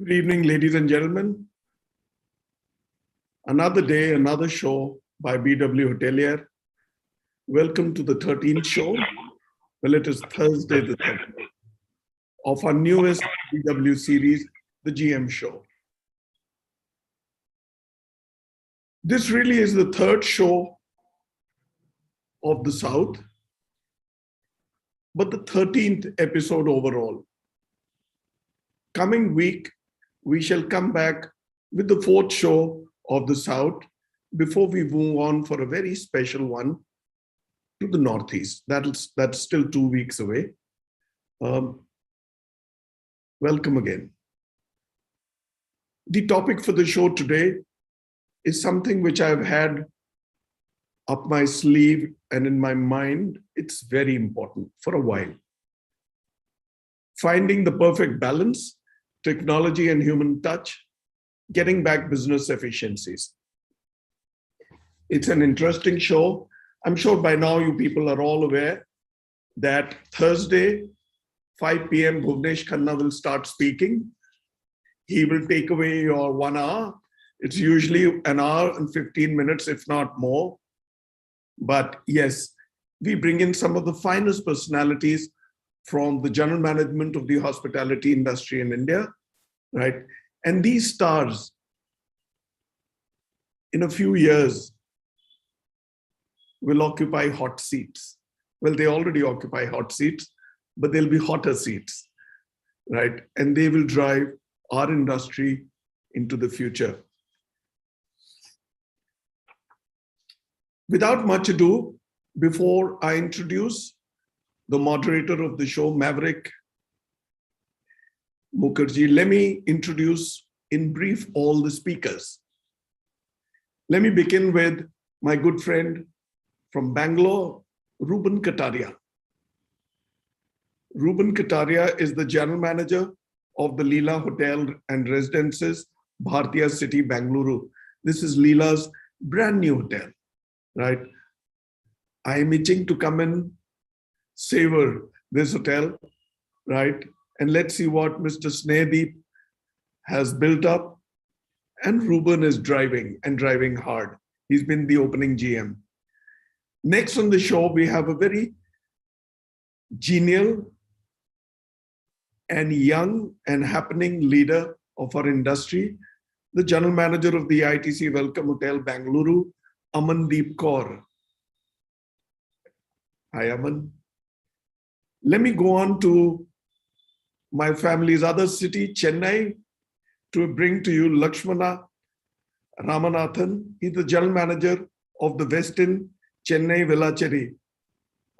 Good evening, ladies and gentlemen. Another day, another show by BW HOTELIER. Welcome to the 13th show. Well, it is Thursday the 13th of our newest BW series, the GM Show. This really is the third show of the South, but the 13th episode overall. Coming week, we shall come back with the fourth show of the South before we move on for a very special one to the Northeast. That's still 2 weeks away. Welcome again. The topic for the show today is something which I've had up my sleeve and in my mind. It's very important for a while. Finding the perfect balance, technology and human touch, getting back business efficiencies. It's an interesting show. I'm sure by now you people are all aware that Thursday, 5 p.m. Bhuvnesh Khanna will start speaking. He will take away your 1 hour. It's usually an hour and 15 minutes, if not more. But yes, we bring in some of the finest personalities from the general management of the hospitality industry in India, right? And these stars, in a few years, will occupy hot seats. Well, they already occupy hot seats, but they'll be hotter seats, right? And they will drive our industry into the future. Without much ado, before I introduce the moderator of the show, Maverick Mukherjee, let me introduce in brief all the speakers. Let me begin with my good friend from Bangalore, Ruben Kataria. Ruben Kataria is the general manager of the Leela Hotel and Residences, Bhartiya City, Bangalore. This is Leela's brand new hotel, right? I am itching to come and savor this hotel, right? And let's see what Mr. Snehadeep has built up. And Ruben is driving and driving hard. He's been the opening GM. Next on the show, we have a very genial and young and happening leader of our industry, the general manager of the ITC Welcome Hotel, Bangalore, Amandeep Kaur. Hi, Aman. Let me go on to my family's other city, Chennai, to bring to you Lakshmana Ramanathan. He's the general manager of the Westin Chennai Velachery.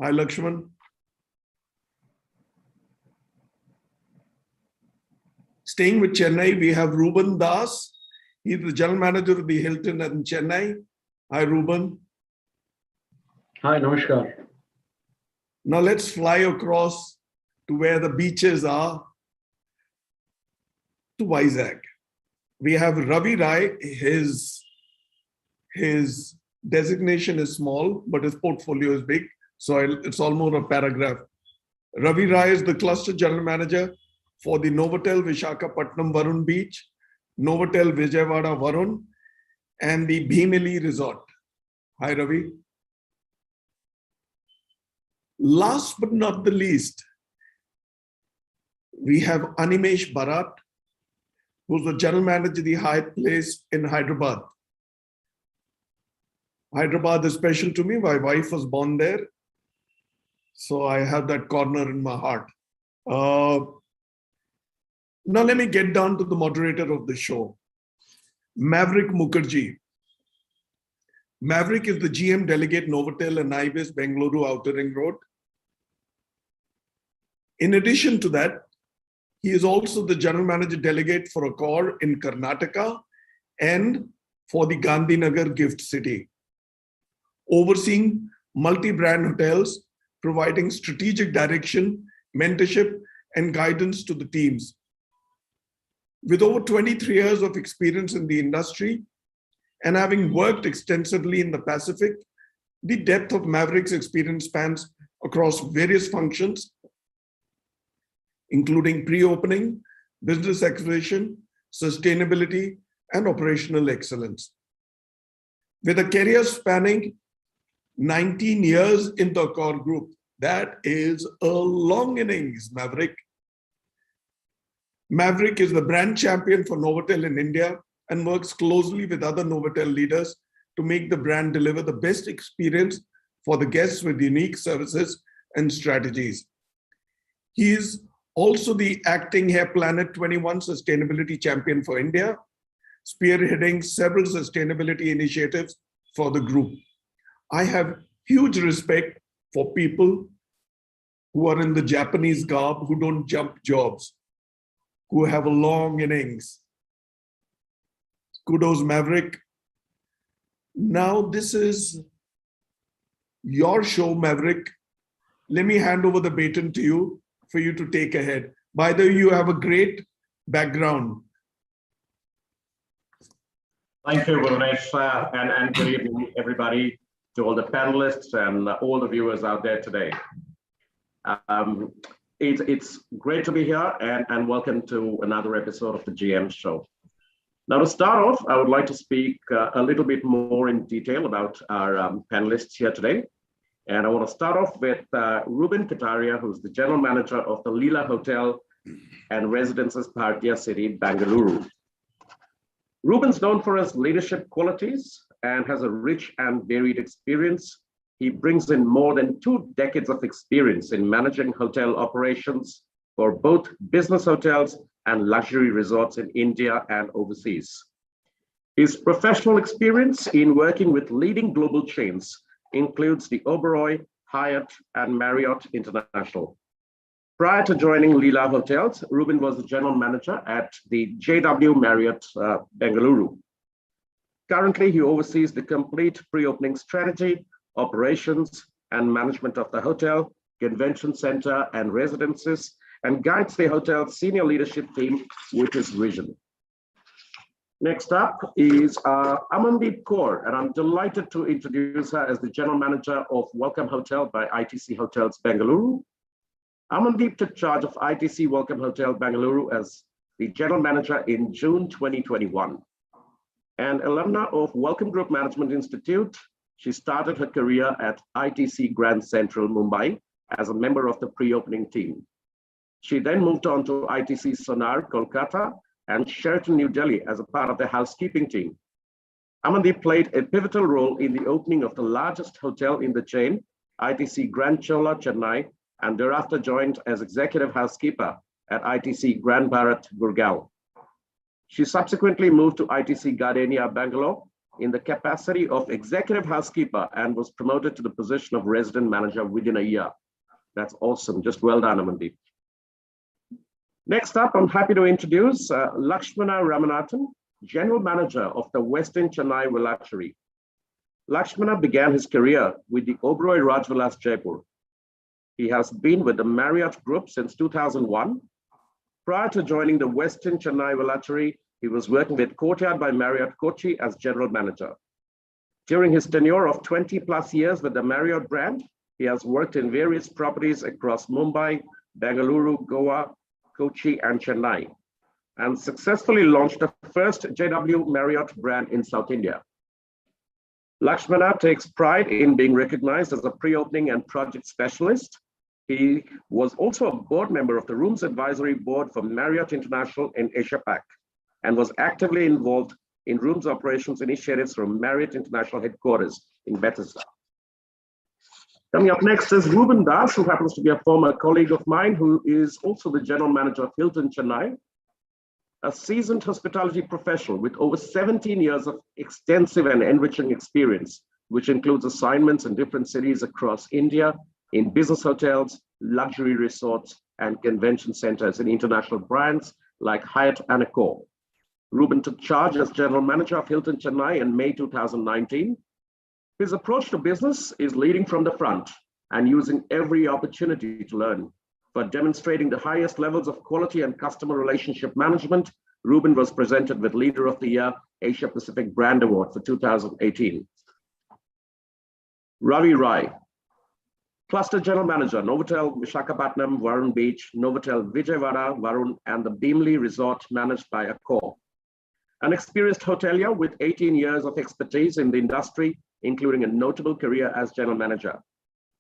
Hi, Lakshman. Staying with Chennai, we have Ruben Das. He's the general manager of the Hilton in Chennai. Hi, Ruben. Hi, namaskar. Now let's fly across to where the beaches are, to Vizag. We have Ravi Rai. His designation is small, but his portfolio is big. So it's almost a paragraph. Ravi Rai is the cluster general manager for the Novotel Visakhapatnam Varun Beach, Novotel Vijayawada Varun, and the Bhimili Resort. Hi, Ravi. Last but not the least, we have Animesh Bharat, who's the general manager of the Hyatt Place in Hyderabad. Hyderabad is special to me. My wife was born there, so I have that corner in my heart. Now let me get down to the moderator of the show, Maverick Mukherjee. Maverick is the GM Delegate Novotel and Ibis Bengaluru Outer Ring Road. In addition to that, he is also the General Manager Delegate for Accor in Karnataka and for the Gandhinagar Gift City, overseeing multi-brand hotels, providing strategic direction, mentorship, and guidance to the teams. With over 23 years of experience in the industry and having worked extensively in the Pacific, the depth of Maverick's experience spans across various functions, including pre-opening, business acquisition, sustainability, and operational excellence. With a career spanning 19 years in the Accor Group, that is a long innings, Maverick. Maverick is the brand champion for Novotel in India and works closely with other Novotel leaders to make the brand deliver the best experience for the guests with unique services and strategies. He is also the acting Hair Planet 21 Sustainability Champion for India, spearheading several sustainability initiatives for the group. I have huge respect for people who are in the Japanese garb, who don't jump jobs, who have a long innings. Kudos, Maverick. Now this is your show, Maverick. Let me hand over the baton to you for you to take ahead. By the way, you have a great background. Thank you, Bhuvanesh, and good evening, everybody, to all the panelists and all the viewers out there today. It's great to be here, and welcome to another episode of the GM Show. Now, to start off, I would like to speak a little bit more in detail about our panelists here today. And I want to start off with Ruben Kataria, who's the General Manager of the Leela Hotel and Residences Bhartiya City, Bengaluru. Ruben's known for his leadership qualities and has a rich and varied experience. He brings in more than 2 decades of experience in managing hotel operations for both business hotels and luxury resorts in India and overseas. His professional experience in working with leading global chains includes the Oberoi, Hyatt, and Marriott International. Prior to joining Leela Hotels, Ruben was the general manager at the JW Marriott Bengaluru. Currently, he oversees the complete pre-opening strategy, operations, and management of the hotel, convention center, and residences, and guides the hotel's senior leadership team with his vision. Next up is Amandeep Kaur, and I'm delighted to introduce her as the General Manager of Welcome Hotel by ITC Hotels Bengaluru. Amandeep took charge of ITC Welcome Hotel Bengaluru as the General Manager in June 2021. An alumna of Welcome Group Management Institute, she started her career at ITC Grand Central Mumbai as a member of the pre-opening team. She then moved on to ITC Sonar Kolkata and Sheraton New Delhi as a part of the housekeeping team. Amandeep played a pivotal role in the opening of the largest hotel in the chain, ITC Grand Chola Chennai, and thereafter joined as executive housekeeper at ITC Grand Bharat Gurgaon. She subsequently moved to ITC Gardenia Bangalore in the capacity of executive housekeeper and was promoted to the position of resident manager within a year. That's awesome. Just well done, Amandeep. Next up, I'm happy to introduce Lakshmana Ramanathan, General Manager of the Westin Chennai Velachery. Lakshmana began his career with the Oberoi Rajvilas Jaipur. He has been with the Marriott Group since 2001. Prior to joining the Westin Chennai Velachery, he was working with Courtyard by Marriott Kochi as General Manager. During his tenure of 20 plus years with the Marriott brand, he has worked in various properties across Mumbai, Bengaluru, Goa, Kochi, and Chennai, and successfully launched the first JW Marriott brand in South India. Lakshmana takes pride in being recognized as a pre-opening and project specialist. He was also a board member of the Rooms Advisory Board for Marriott International in Asia Pac, and was actively involved in rooms operations initiatives from Marriott International headquarters in Bethesda. Coming up next is Ruben Das, who happens to be a former colleague of mine, who is also the general manager of Hilton Chennai, a seasoned hospitality professional with over 17 years of extensive and enriching experience, which includes assignments in different cities across India, in business hotels, luxury resorts, and convention centers in international brands like Hyatt and Accor. Ruben took charge as general manager of Hilton Chennai in May 2019. His approach to business is leading from the front and using every opportunity to learn. For demonstrating the highest levels of quality and customer relationship management, Ruben was presented with Leader of the Year Asia Pacific Brand Award for 2018. Ravi Rai. Cluster General Manager, Novotel Visakhapatnam, Varun Beach, Novotel Vijayawada, Varun, and the Beamley Resort managed by Accor. An experienced hotelier with 18 years of expertise in the industry, including a notable career as general manager.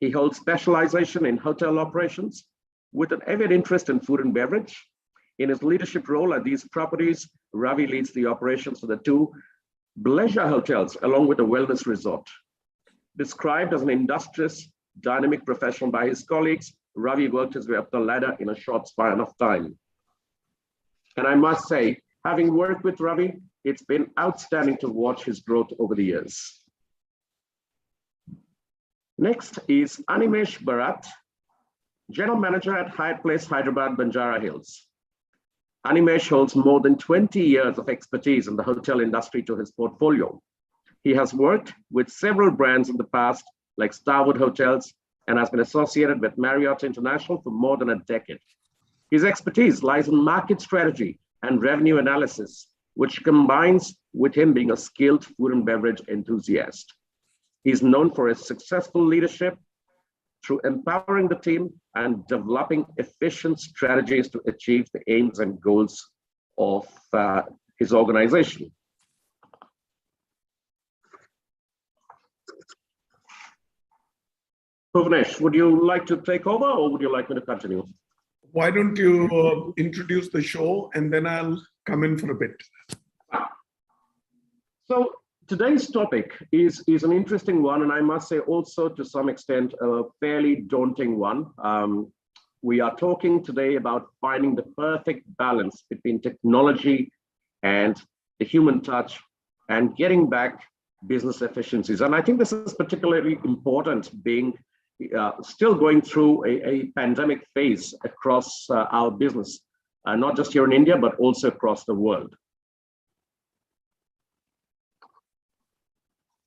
He holds specialization in hotel operations with an avid interest in food and beverage. In his leadership role at these properties, Ravi leads the operations for the two bleisure hotels along with a wellness resort. Described as an industrious, dynamic professional by his colleagues, Ravi worked his way up the ladder in a short span of time. And I must say, having worked with Ravi, it's been outstanding to watch his growth over the years. Next is Animesh Bharat, General Manager at Hyatt Place, Hyderabad, Banjara Hills. Animesh holds more than 20 years of expertise in the hotel industry to his portfolio. He has worked with several brands in the past, like Starwood Hotels, and has been associated with Marriott International for more than a decade. His expertise lies in market strategy and revenue analysis, which combines with him being a skilled food and beverage enthusiast. He's known for his successful leadership through empowering the team and developing efficient strategies to achieve the aims and goals of his organization. Bhuvnesh, would you like to take over or would you like me to continue? Why don't you introduce the show and then I'll come in for a bit. So today's topic is an interesting one, and I must say also to some extent a fairly daunting one. We are talking today about finding the perfect balance between technology and the human touch and getting back business efficiencies. And I think this is particularly important being still going through a pandemic phase across our business, not just here in India, but also across the world.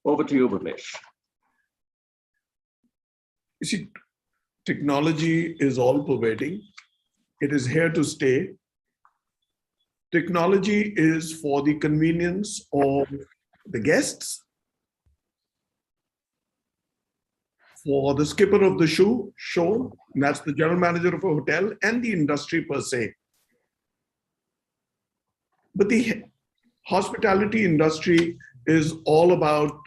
Over to you, Bhuvnesh. You see, technology is all pervading. It is here to stay. Technology is for the convenience of the guests, for the skipper of the show, and that's the general manager of a hotel, and the industry per se. But the hospitality industry is all about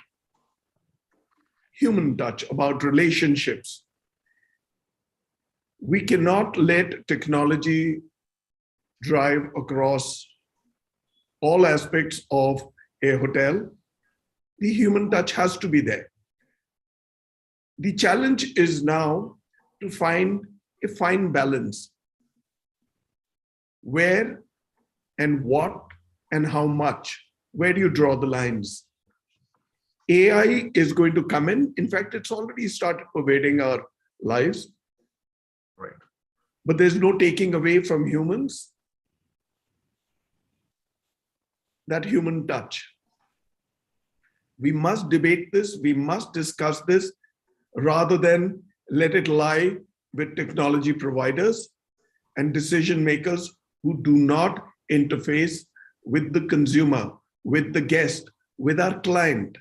human touch, about relationships. We cannot let technology drive across all aspects of a hotel. The human touch has to be there. The challenge is now to find a fine balance. Where and what and how much? Where do you draw the lines? AI is going to come in. In fact, it's already started pervading our lives. Right. But there's no taking away from humans that human touch. We must debate this. We must discuss this rather than let it lie with technology providers and decision makers who do not interface with the consumer, with the guest, with our client.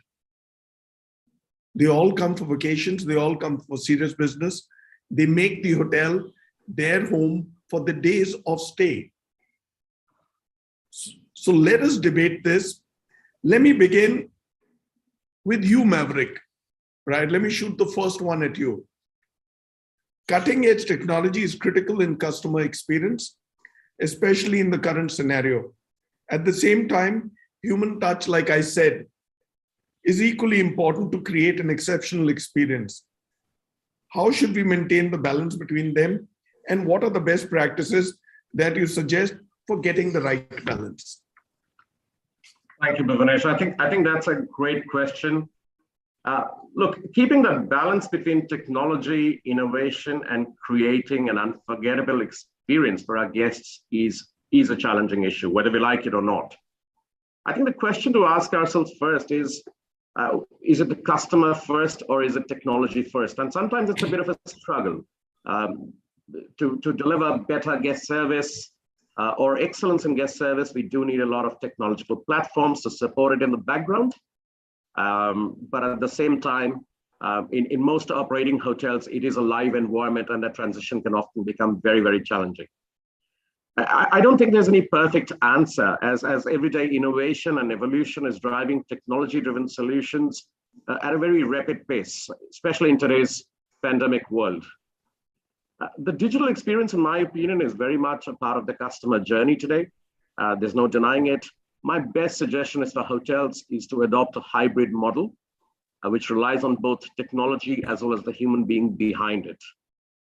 They all come for vacations. They all come for serious business. They make the hotel their home for the days of stay. So let us debate this. Let me begin with you, Maverick. Right? Let me shoot the first one at you. Cutting edge technology is critical in customer experience, especially in the current scenario. At the same time, human touch, like I said, is equally important to create an exceptional experience. How should we maintain the balance between them? And what are the best practices that you suggest for getting the right balance? Thank you, Bhuvnesh. I think that's a great question. Look, keeping the balance between technology, innovation, and creating an unforgettable experience for our guests is a challenging issue, whether we like it or not. I think the question to ask ourselves first is it the customer first or is it technology first? And sometimes it's a bit of a struggle. To deliver better guest service or excellence in guest service, we do need a lot of technological platforms to support it in the background. But at the same time, In most operating hotels, it is a live environment, and that transition can often become very, very challenging. I don't think there's any perfect answer, as everyday innovation and evolution is driving technology-driven solutions at a very rapid pace, especially in today's pandemic world. The digital experience, in my opinion, is very much a part of the customer journey today. There's no denying it. My best suggestion is for hotels is to adopt a hybrid model, which relies on both technology as well as the human being behind it.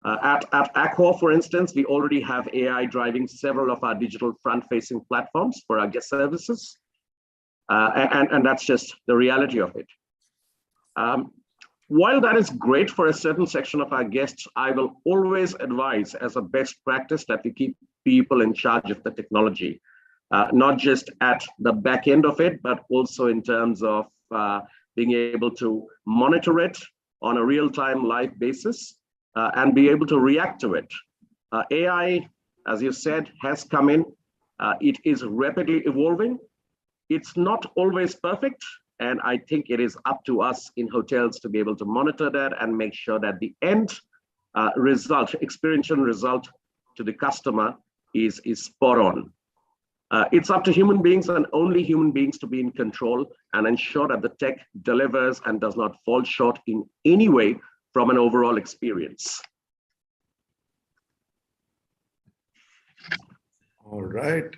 At Accor, for instance, we already have AI driving several of our digital front-facing platforms for our guest services. And that's just the reality of it. While that is great for a certain section of our guests, I will always advise as a best practice that we keep people in charge of the technology, not just at the back end of it, but also in terms of being able to monitor it on a real-time live basis and be able to react to it. AI, as you said, has come in. It is rapidly evolving. It's not always perfect. And I think it is up to us in hotels to be able to monitor that and make sure that the end result, experiential result to the customer is spot on. It's up to human beings and only human beings to be in control and ensure that the tech delivers and does not fall short in any way from an overall experience. All right.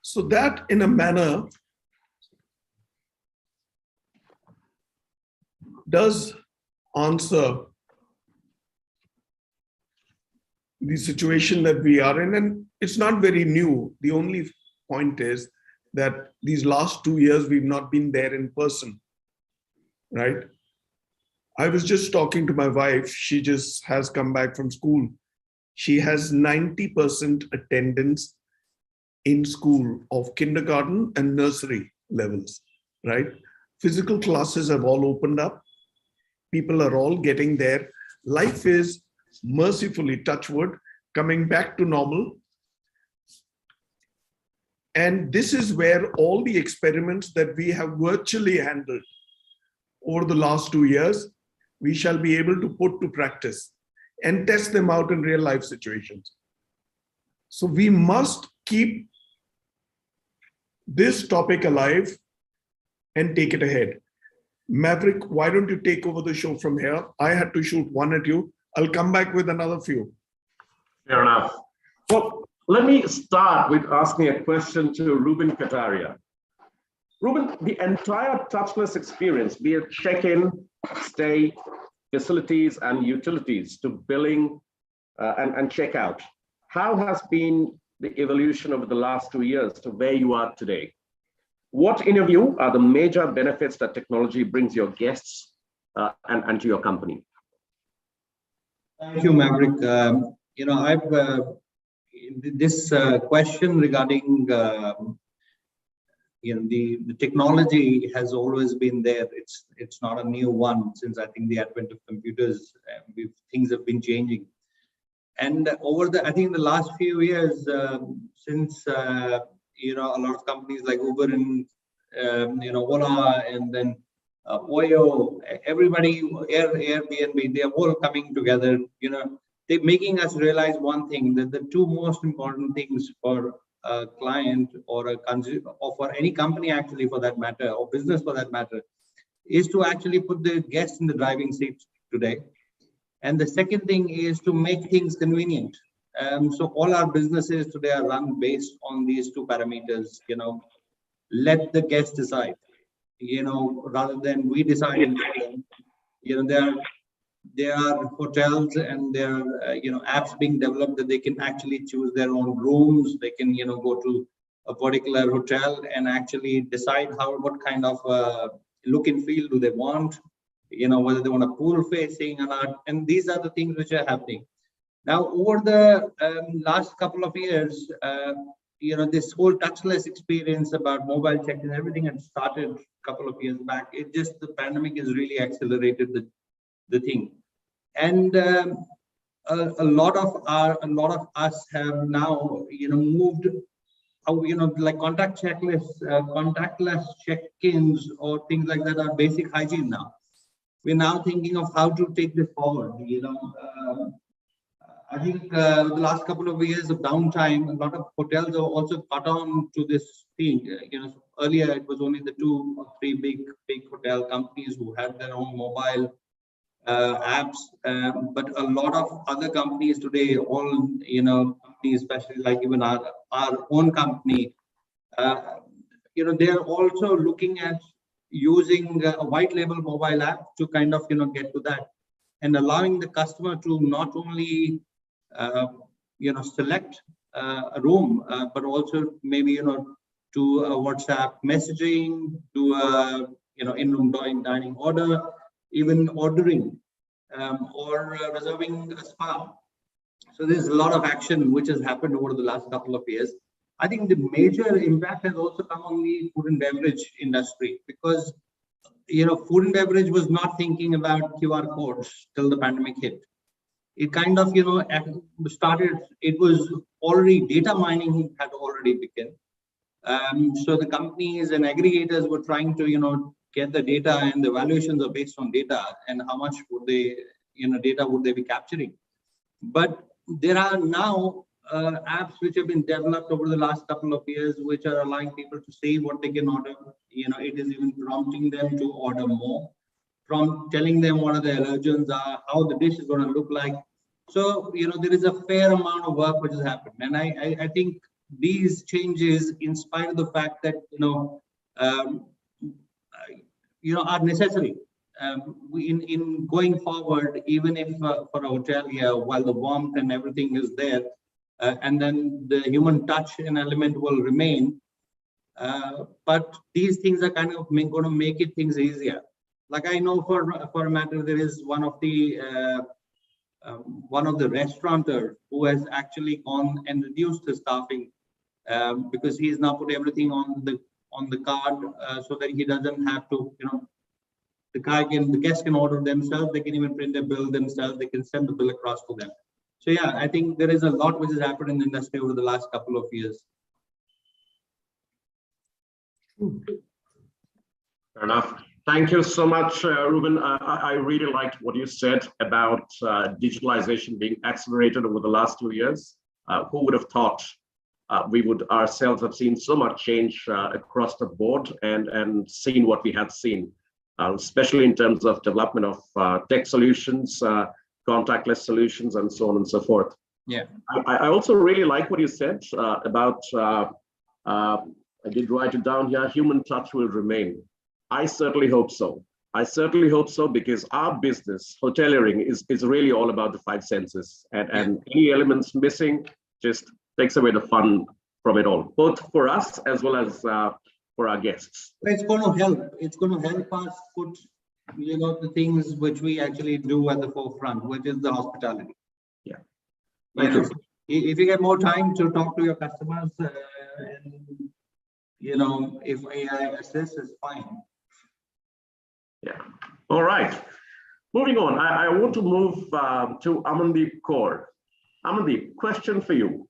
So that, in a manner, does answer the situation that we are in, and it's not very new. The only point is that these last 2 years we've not been there in person, right? I was just talking to my wife. She just has come back from school. She has 90% attendance in school of kindergarten and nursery levels, right? Physical classes have all opened up. People are all getting there. Life is mercifully, touch wood, coming back to normal. And this is where all the experiments that we have virtually handled over the last 2 years, we shall be able to put to practice and test them out in real life situations. So we must keep this topic alive and take it ahead. Maverick, why don't you take over the show from here? I had to shoot one at you. I'll come back with another few. Fair enough. Well, let me start with asking a question to Ruben Kataria. Ruben, the entire touchless experience, be it check-in, stay, facilities, and utilities to billing and checkout, how has been the evolution over the last 2 years to where you are today? What, in your view, are the major benefits that technology brings your guests and to your company? Thank you, Maverick. This question regarding the technology has always been there. It's not a new one. Since I think the advent of computers, things have been changing. And I think in the last few years, since a lot of companies like Uber and Ola, and then Oyo, everybody, Airbnb, they're all coming together. They're making us realize one thing, that the two most important things for a client or a consumer, or for any company actually for that matter, or business for that matter, is to actually put the guests in the driving seat today. And the second thing is to make things convenient. So all our businesses today are run based on these two parameters. Let the guest decide, rather than we decide. There are hotels and there are apps being developed that they can actually choose their own rooms. They can go to a particular hotel and actually decide what kind of look and feel do they want, whether they want a pool facing or not. And these are the things which are happening now over the last couple of years. This whole touchless experience about mobile check-in, everything had started a couple of years back. The pandemic has really accelerated the thing. And a lot of us have now moved, like contactless check-ins or things like that are basic hygiene now. we're now thinking of how to take this forward. I think the last couple of years of downtime, a lot of hotels have also caught on to this thing. Earlier it was only the 2 or 3 big hotel companies who had their own mobile apps, but a lot of other companies today, all companies, especially like even our own company, they are also looking at using a white label mobile app to kind of get to that, and allowing the customer to not only select a room, but also maybe to WhatsApp messaging, to in-room dining order, even ordering or reserving a spa. So there's a lot of action which has happened over the last couple of years. I think the major impact has also come on the food and beverage industry, because food and beverage was not thinking about QR codes till the pandemic hit. It kind of started. It was already, data mining had already begun. So the companies and aggregators were trying to get the data, and the valuations are based on data, and how much would they data would they be capturing. But there are now apps which have been developed over the last couple of years, which are allowing people to say what they can order. It is even prompting them to order more, from telling them what are the allergens are, how the dish is going to look like. So there is a fair amount of work which has happened, and I think these changes, in spite of the fact that are necessary. In going forward, even if for a hotelier, while the warmth and everything is there, and then the human touch and element will remain, but these things are kind of going to make things easier. Like I know for a matter, there is one of the restaurateurs who has actually gone and reduced the staffing because he's now put everything on the card, so that he doesn't have to, the guests can order themselves, they can even print their bill themselves, they can send the bill across to them. So yeah, I think there is a lot which has happened in the industry over the last couple of years. Fair enough. Thank you so much, Ruben. I really liked what you said about digitalization being accelerated over the last 2 years. Who would have thought we would ourselves have seen so much change across the board and seen what we have seen, especially in terms of development of tech solutions, contactless solutions, and so on and so forth. Yeah. I also really like what you said about, I did write it down here, human touch will remain. I certainly hope so. I certainly hope so, because our business, hoteliering, is really all about the 5 senses, and any elements missing just takes away the fun from it all, both for us as well as for our guests. It's going to help. It's going to help us put, the things which we actually do at the forefront, which is the hospitality. Yeah. Thank you. If you get more time to talk to your customers, and if AI assists, it's fine. Yeah. All right. Moving on, I want to move to Amandeep Kaur. Amandeep, question for you.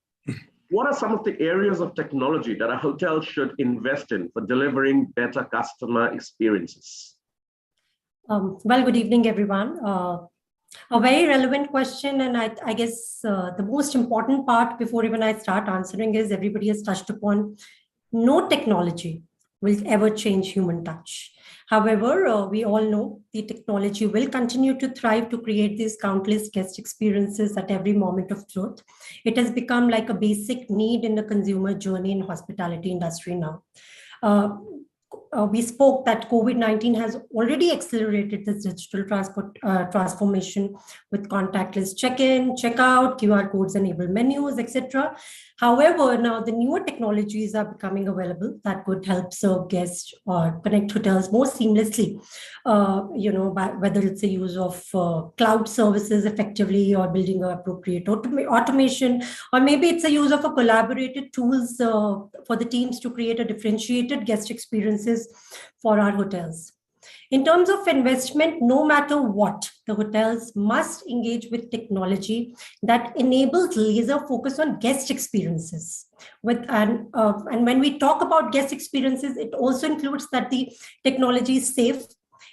What are some of the areas of technology that a hotel should invest in for delivering better customer experiences? Well, good evening, everyone. A very relevant question, and I guess the most important part before even I start answering is everybody has touched upon no technology will ever change human touch. However, we all know the technology will continue to thrive to create these countless guest experiences at every moment of truth. It has become like a basic need in the consumer journey in hospitality industry now. We spoke that COVID-19 has already accelerated this digital transformation with contactless check-in, check-out, QR codes, enabled menus, etc. However, now the newer technologies are becoming available that could help serve guests or connect hotels more seamlessly, by whether it's the use of cloud services effectively or building an appropriate automation, or maybe it's a use of a collaborated tools for the teams to create a differentiated guest experiences for our hotels. In terms of investment, no matter what, the hotels must engage with technology that enables laser focus on guest experiences. And when we talk about guest experiences, it also includes that the technology is safe,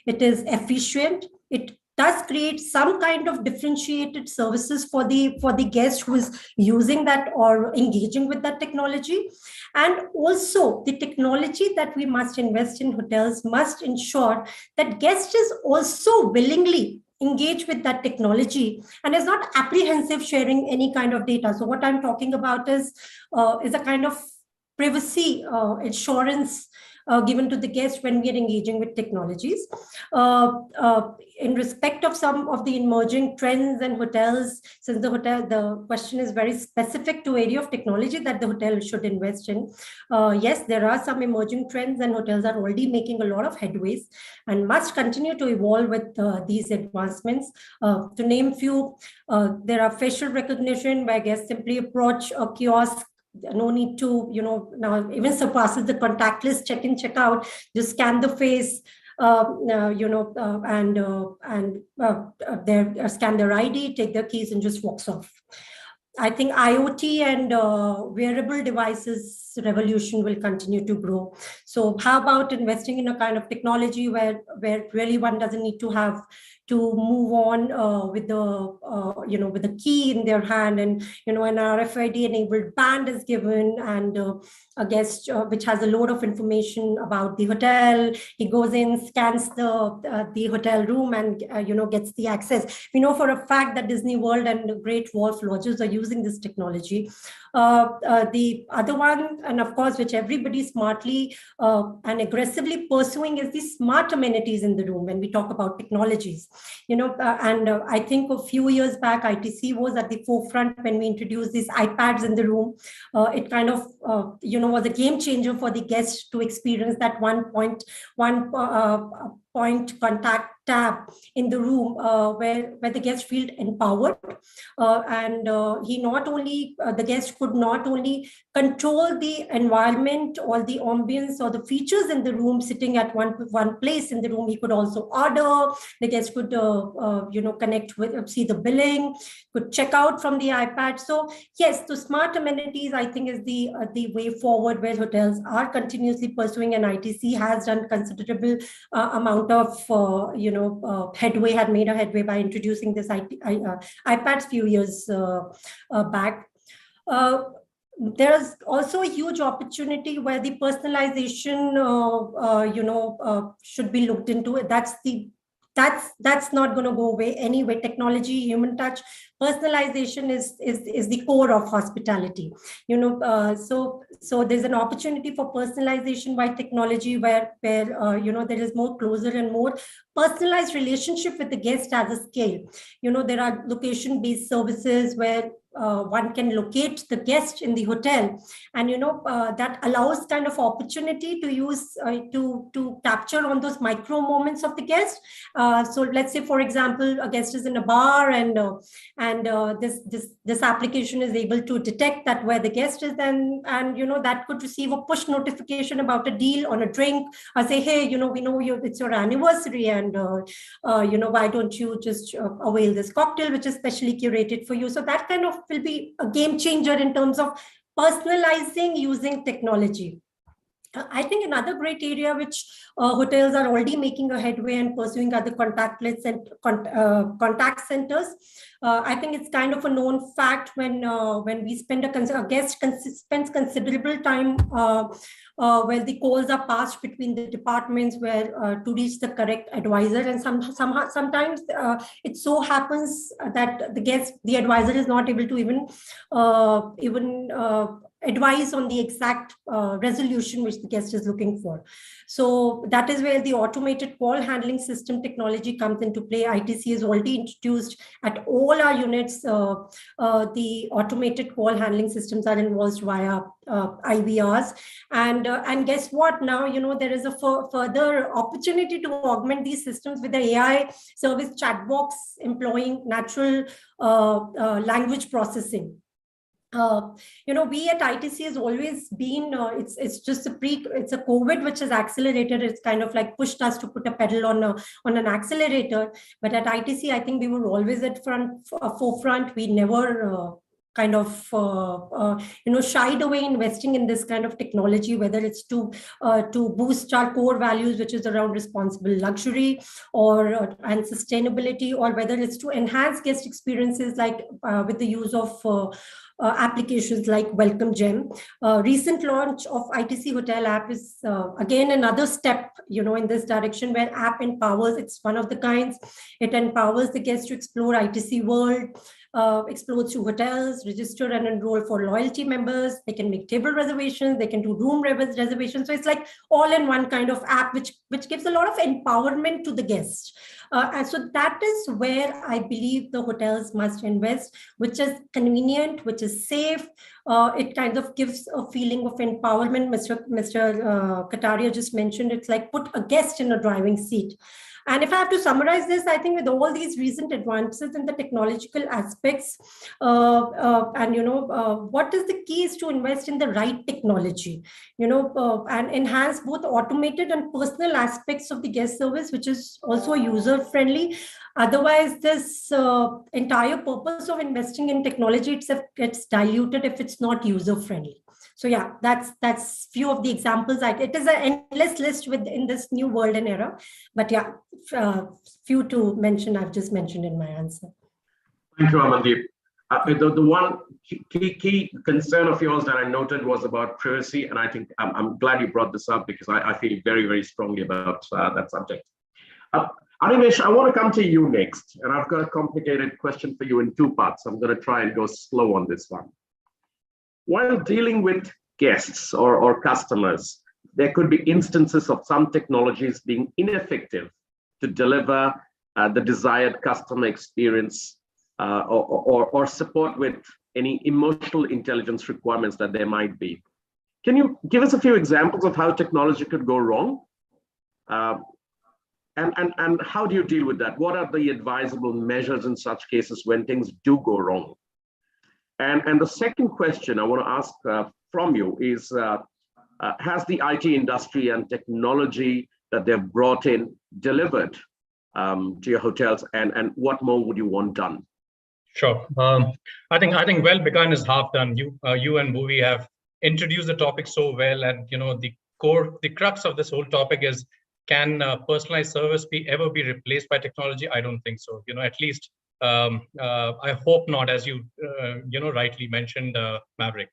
it is efficient, it does create some kind of differentiated services for the guest who is using that or engaging with that technology. And also the technology that we must invest in hotels must ensure that guest is also willingly engage with that technology and is not apprehensive sharing any kind of data. So what I'm talking about is a kind of privacy insurance given to the guest when we are engaging with technologies. In respect of some of the emerging trends and hotels, since the question is very specific to area of technology that the hotel should invest in. Yes, there are some emerging trends and hotels are already making a lot of headways and must continue to evolve with these advancements. To name few, there are facial recognition where guests simply approach a kiosk. No need to, now even surpasses the contactless check-in, check-out. Just scan the face, scan their ID, take their keys, and just walks off. I think IoT and wearable devices revolution will continue to grow. So how about investing in a kind of technology where really one doesn't need to have to move on with the key in their hand, and an RFID enabled band is given, and a guest which has a load of information about the hotel. He goes in, scans the hotel room, and gets the access. We know for a fact that Disney World and the Great Wall of Lodges are using this technology. The other one, and of course, which everybody smartly and aggressively pursuing, is the smart amenities in the room when we talk about technologies. I think a few years back, ITC was at the forefront when we introduced these iPads in the room. It kind of, was a game changer for the guests to experience that one point contact tab in the room where the guest feel empowered, and the guest could not only control the environment or the ambience or the features in the room sitting at one place in the room. He could also order. The guest could connect with, see the billing, could check out from the iPad. So yes, the smart amenities, I think, is the way forward, where hotels are continuously pursuing, and ITC has done considerable amount of had made a headway by introducing this iPads few years back. There's also a huge opportunity where the personalization should be looked into. That's not going to go away anyway. Technology, human touch, personalization is the core of hospitality. So there's an opportunity for personalization by technology where there is more closer and more personalized relationship with the guest as a scale. There are location-based services where one can locate the guest in the hotel, and that allows kind of opportunity to use to capture on those micro moments of the guest. So let's say, for example, a guest is in a bar, and this application is able to detect that where the guest is, and that could receive a push notification about a deal on a drink, or say, hey, we know it's your anniversary, and why don't you just avail this cocktail which is specially curated for you. So that kind of will be a game changer in terms of personalizing using technology. I think another great area which hotels are already making a headway and pursuing are the contactless and contact centers. I think it's kind of a known fact when we spend a guest spends considerable time where the calls are passed between the departments where to reach the correct advisor, and sometimes it so happens that the advisor is not able to even advise on the exact resolution which the guest is looking for. So that is where the automated call handling system technology comes into play. ITC has already introduced at all our units the automated call handling systems are involved via IVRs, and guess what? Now there is a further opportunity to augment these systems with the AI service chat box employing natural language processing. We at ITC has always been, it's just it's a COVID which has accelerated. It's kind of like pushed us to put a pedal on an accelerator. But at ITC, I think we were always at forefront. We never kind of shied away investing in this kind of technology, whether it's to boost our core values, which is around responsible luxury and sustainability, or whether it's to enhance guest experiences like with the use of applications like Welcome Gem. Recent launch of ITC Hotel app is again another step, in this direction, where app empowers. It's one of the kinds. It empowers the guests to explore ITC world, explore through hotels, register and enroll for loyalty members. They can make table reservations. They can do room reservations. So it's like all in one kind of app, which gives a lot of empowerment to the guests. And so that is where I believe the hotels must invest, which is convenient, which is safe. It kind of gives a feeling of empowerment. Mr. Kataria just mentioned, it's like put a guest in a driving seat. And if I have to summarize this, I think with all these recent advances in the technological aspects, what is the key is to invest in the right technology, and enhance both automated and personal aspects of the guest service, which is also user-friendly. Otherwise, this entire purpose of investing in technology itself gets diluted if it's not user-friendly. So yeah, that's few of the examples. It is an endless list in this new world and era, but yeah, few to mention. I've just mentioned in my answer. Thank you, Amandeep. The one key concern of yours that I noted was about privacy, and I think I'm glad you brought this up because I feel very, very strongly about that subject. Animesh, I want to come to you next, and I've got a complicated question for you in two parts. I'm going to try and go slow on this one. While dealing with guests or customers, there could be instances of some technologies being ineffective to deliver the desired customer experience or support with any emotional intelligence requirements that there might be. Can you give us a few examples of how technology could go wrong? And how do you deal with that? What are the advisable measures in such cases when things do go wrong? And the second question I want to ask from you is, has the IT industry and technology that they've brought in delivered to your hotels, and what more would you want done? Sure. I think well begun is half done. You and Bhuvi have introduced the topic so well, and the crux of this whole topic is, can personalized service ever be replaced by technology? I don't think so. At least I hope not, as you rightly mentioned, Maverick.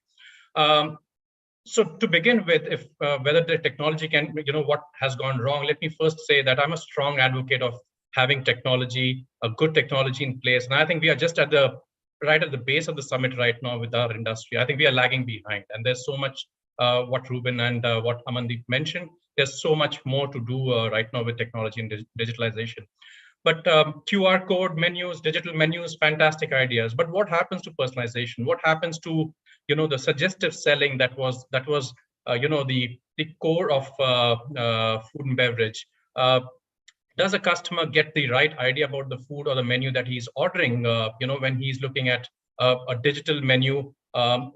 So to begin with, if whether the technology can, what has gone wrong, let me first say that I'm a strong advocate of having technology, a good technology in place. And I think we are just right at the base of the summit right now with our industry. I think we are lagging behind, and there's so much what Ruben and what Amandeep mentioned. There's so much more to do right now with technology and digitalization. But QR code menus, digital menus, fantastic ideas. But what happens to personalization? What happens to the suggestive selling that was the core of food and beverage? Does a customer get the right idea about the food or the menu that he's ordering? When he's looking at a digital menu.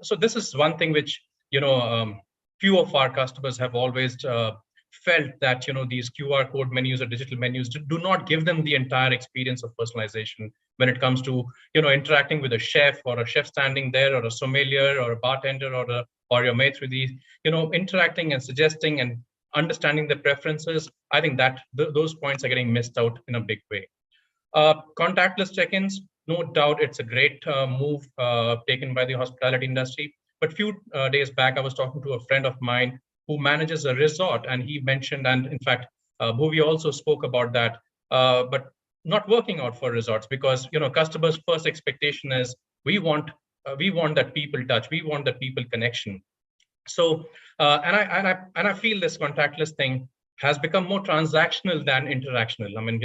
So this is one thing which few of our customers have always felt, that these QR code menus or digital menus do not give them the entire experience of personalization when it comes to interacting with a chef or a chef standing there, or a sommelier or a bartender or your maitre d', interacting and suggesting and understanding the preferences. I think that those points are getting missed out in a big way. Contactless check-ins, no doubt it's a great move taken by the hospitality industry. But few days back, I was talking to a friend of mine who manages a resort, and he mentioned, and in fact, Bhuvi also spoke about that, but not working out for resorts, because customers' first expectation is we want that people touch, we want that people connection. So, and I feel this contactless thing has become more transactional than interactional. I mean,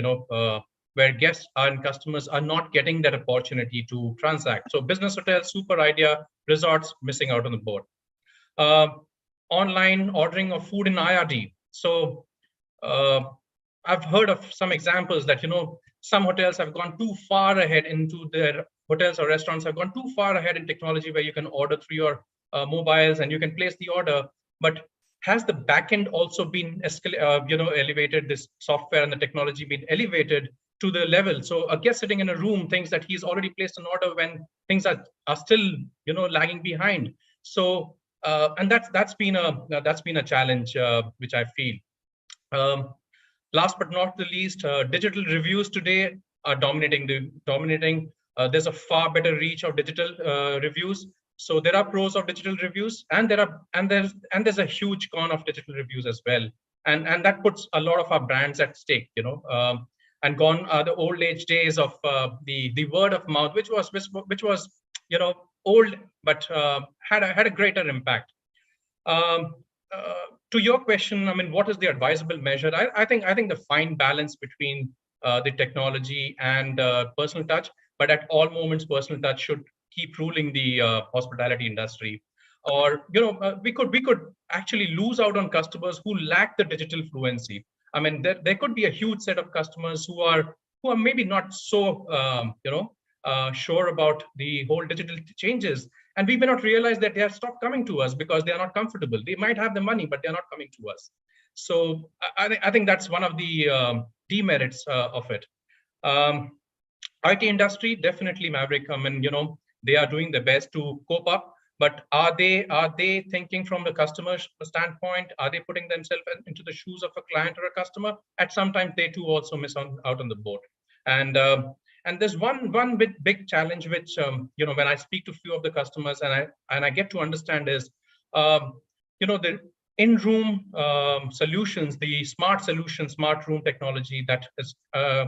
where guests and customers are not getting that opportunity to transact. So, business hotels, super idea; resorts missing out on the board. Online ordering of food in IRD. So I've heard of some examples that, some hotels have gone too far ahead into their hotels or restaurants have gone too far ahead in technology, where you can order through your mobiles and you can place the order. But has the backend also been elevated? This software and the technology been elevated to the level, so a guest sitting in a room thinks that he's already placed an order when things are still lagging behind. So and that's been a challenge which I feel. Last but not the least, digital reviews today are dominating. There's a far better reach of digital reviews. So there are pros of digital reviews, and there's a huge con of digital reviews as well. And that puts a lot of our brands at stake, and gone are the old age days of the word of mouth, which was old, but had a greater impact. To your question, I mean, what is the advisable measure? I think the fine balance between the technology and personal touch, but at all moments, personal touch should keep ruling the hospitality industry. Or we could actually lose out on customers who lack the digital fluency. I mean, there could be a huge set of customers who are maybe not so sure about the whole digital changes, and we may not realize that they have stopped coming to us because they are not comfortable. They might have the money, but they're not coming to us. So I think that's one of the demerits of it. IT industry, definitely Maverick. I mean, they are doing their best to cope up, but are they thinking from the customer standpoint? Are they putting themselves into the shoes of a client or a customer? At some time, they too also miss out on the boat. And there's one big challenge which when I speak to a few of the customers and I get to understand is the in-room solutions, the smart room technology that is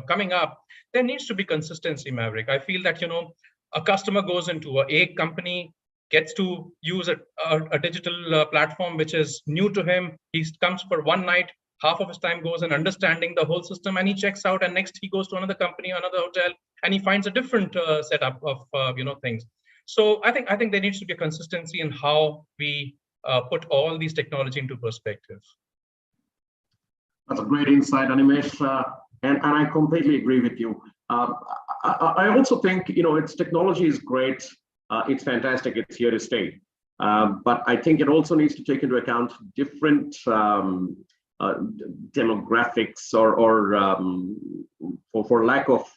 coming up. There needs to be consistency, Maverick. I feel that a customer goes into a company, gets to use a digital platform which is new to him. He comes for one night. Half of his time goes in understanding the whole system, and he checks out. And next, he goes to another company, another hotel, and he finds a different setup of things. So I think there needs to be a consistency in how we put all these technology into perspective. That's a great insight, Animesh, and I completely agree with you. I also think its technology is great. It's fantastic. It's here to stay. But I think it also needs to take into account different demographics, or for lack of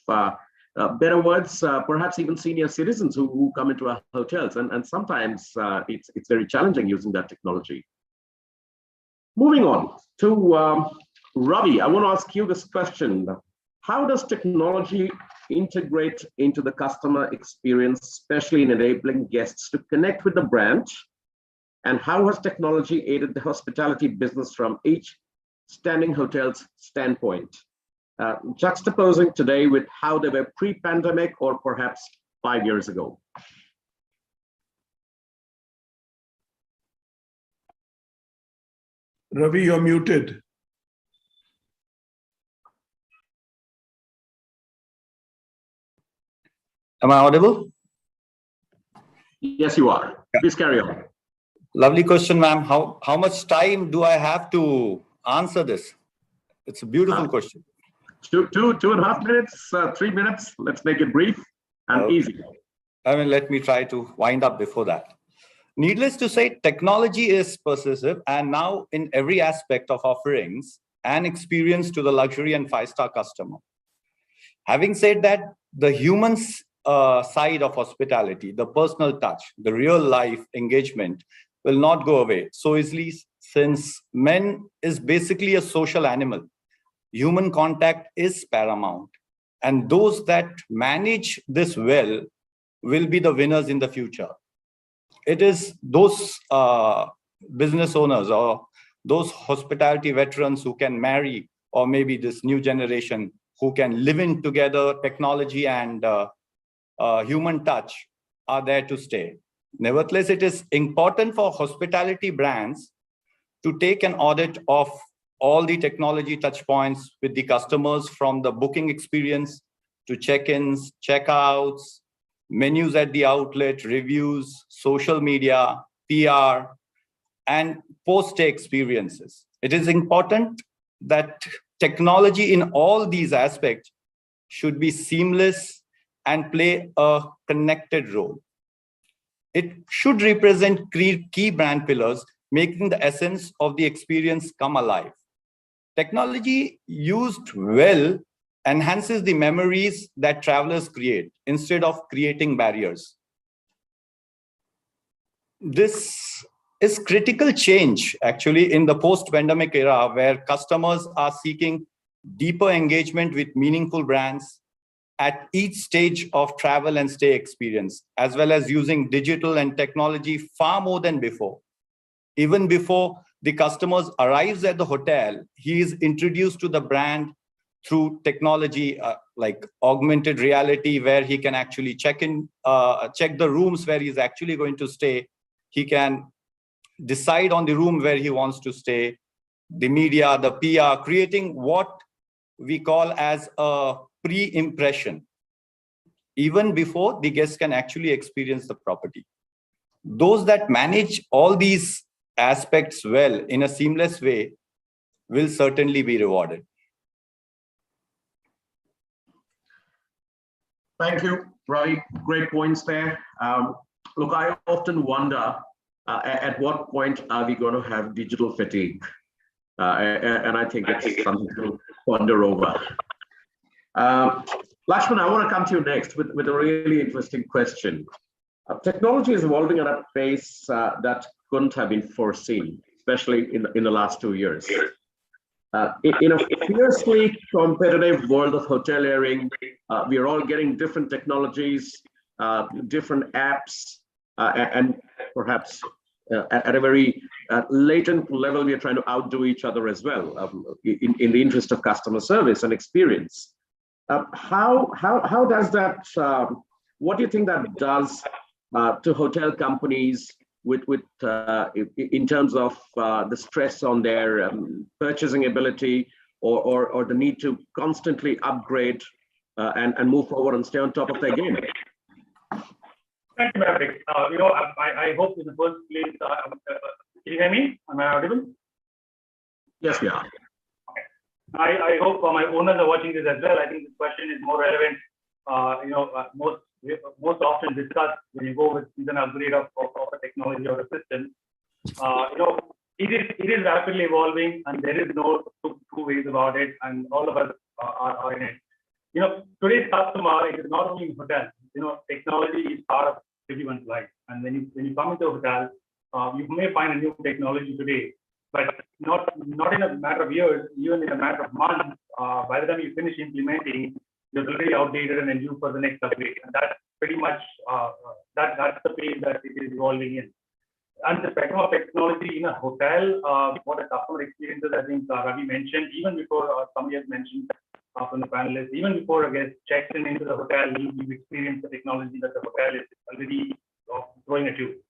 better words, perhaps even senior citizens who come into our hotels, and sometimes it's very challenging using that technology. Moving on to Ravi, I want to ask you this question. How does technology integrate into the customer experience, especially in enabling guests to connect with the brand? And how has technology aided the hospitality business from each standing hotel's standpoint, juxtaposing today with how they were pre-pandemic or perhaps 5 years ago? Ravi, you're muted. Am I audible? Yes, you are. Please carry on. Lovely question, ma'am. How much time do I have to answer this? It's a beautiful question. 2.5 minutes, 3 minutes. Let's make it brief and easy. I mean, let me try to wind up before that. Needless to say, technology is pervasive and now in every aspect of offerings and experience to the luxury and five-star customer. Having said that, the human side of hospitality, the personal touch, the real life engagement will not go away so easily, since man is basically a social animal. Human contact is paramount, and those that manage this well will be the winners in the future. It is those business owners or those hospitality veterans who can marry, or maybe this new generation who can live in together. Technology and human touch are there to stay. Nevertheless, it is important for hospitality brands to take an audit of all the technology touch points with the customers, from the booking experience to check-ins, check-outs, menus at the outlet, reviews, social media, PR, and post-stay experiences. It is important that technology in all these aspects should be seamless and play a connected role. It should represent key brand pillars, making the essence of the experience come alive. Technology used well enhances the memories that travelers create instead of creating barriers. This is critical change actually in the post-pandemic era, where customers are seeking deeper engagement with meaningful brands at each stage of travel and stay experience, as well as using digital and technology far more than before. Even before the customers arrives at the hotel, he is introduced to the brand through technology like augmented reality, where he can actually check the rooms where he's actually going to stay. He can decide on the room where he wants to stay, the media, the PR, creating what we call as a pre-impression, even before the guests can actually experience the property. Those that manage all these aspects well in a seamless way will certainly be rewarded. Thank you, Ravi. Great points there. Look, I often wonder at what point are we going to have digital fatigue? And I think it's something to ponder over. Lakshman, I want to come to you next with a really interesting question. Technology is evolving at a pace that couldn't have been foreseen, especially in the last 2 years. In a fiercely competitive world of hoteliering, we are all getting different technologies, different apps, and perhaps at a very latent level, we are trying to outdo each other as well, in the interest of customer service and experience. How does that, what do you think that does to hotel companies in terms of the stress on their purchasing ability or the need to constantly upgrade and move forward and stay on top of their game? Thank you, Maverick. I hope in the first place, can you hear me? Am I audible? Yes, we are. Okay. I hope my owners are watching this as well. I think this question is more relevant, most often discussed when you go with an upgrade of a technology or a system. It is rapidly evolving, and there is no two ways about it, and all of us are in it. Today's customer, it is not only in hotels. Technology is part of everyone's life, and when you come into a hotel, you may find a new technology today, but not in a matter of years, even in a matter of months. By the time you finish implementing, you're already outdated and due for the next upgrade, and that's pretty much that's the phase that it is evolving in. And the spectrum of technology in a hotel, what the customer experiences, I think Ravi mentioned, even before somebody has mentioned from the panelists, even before a guest checks into the hotel, you experience the technology that the hotel is already throwing at you.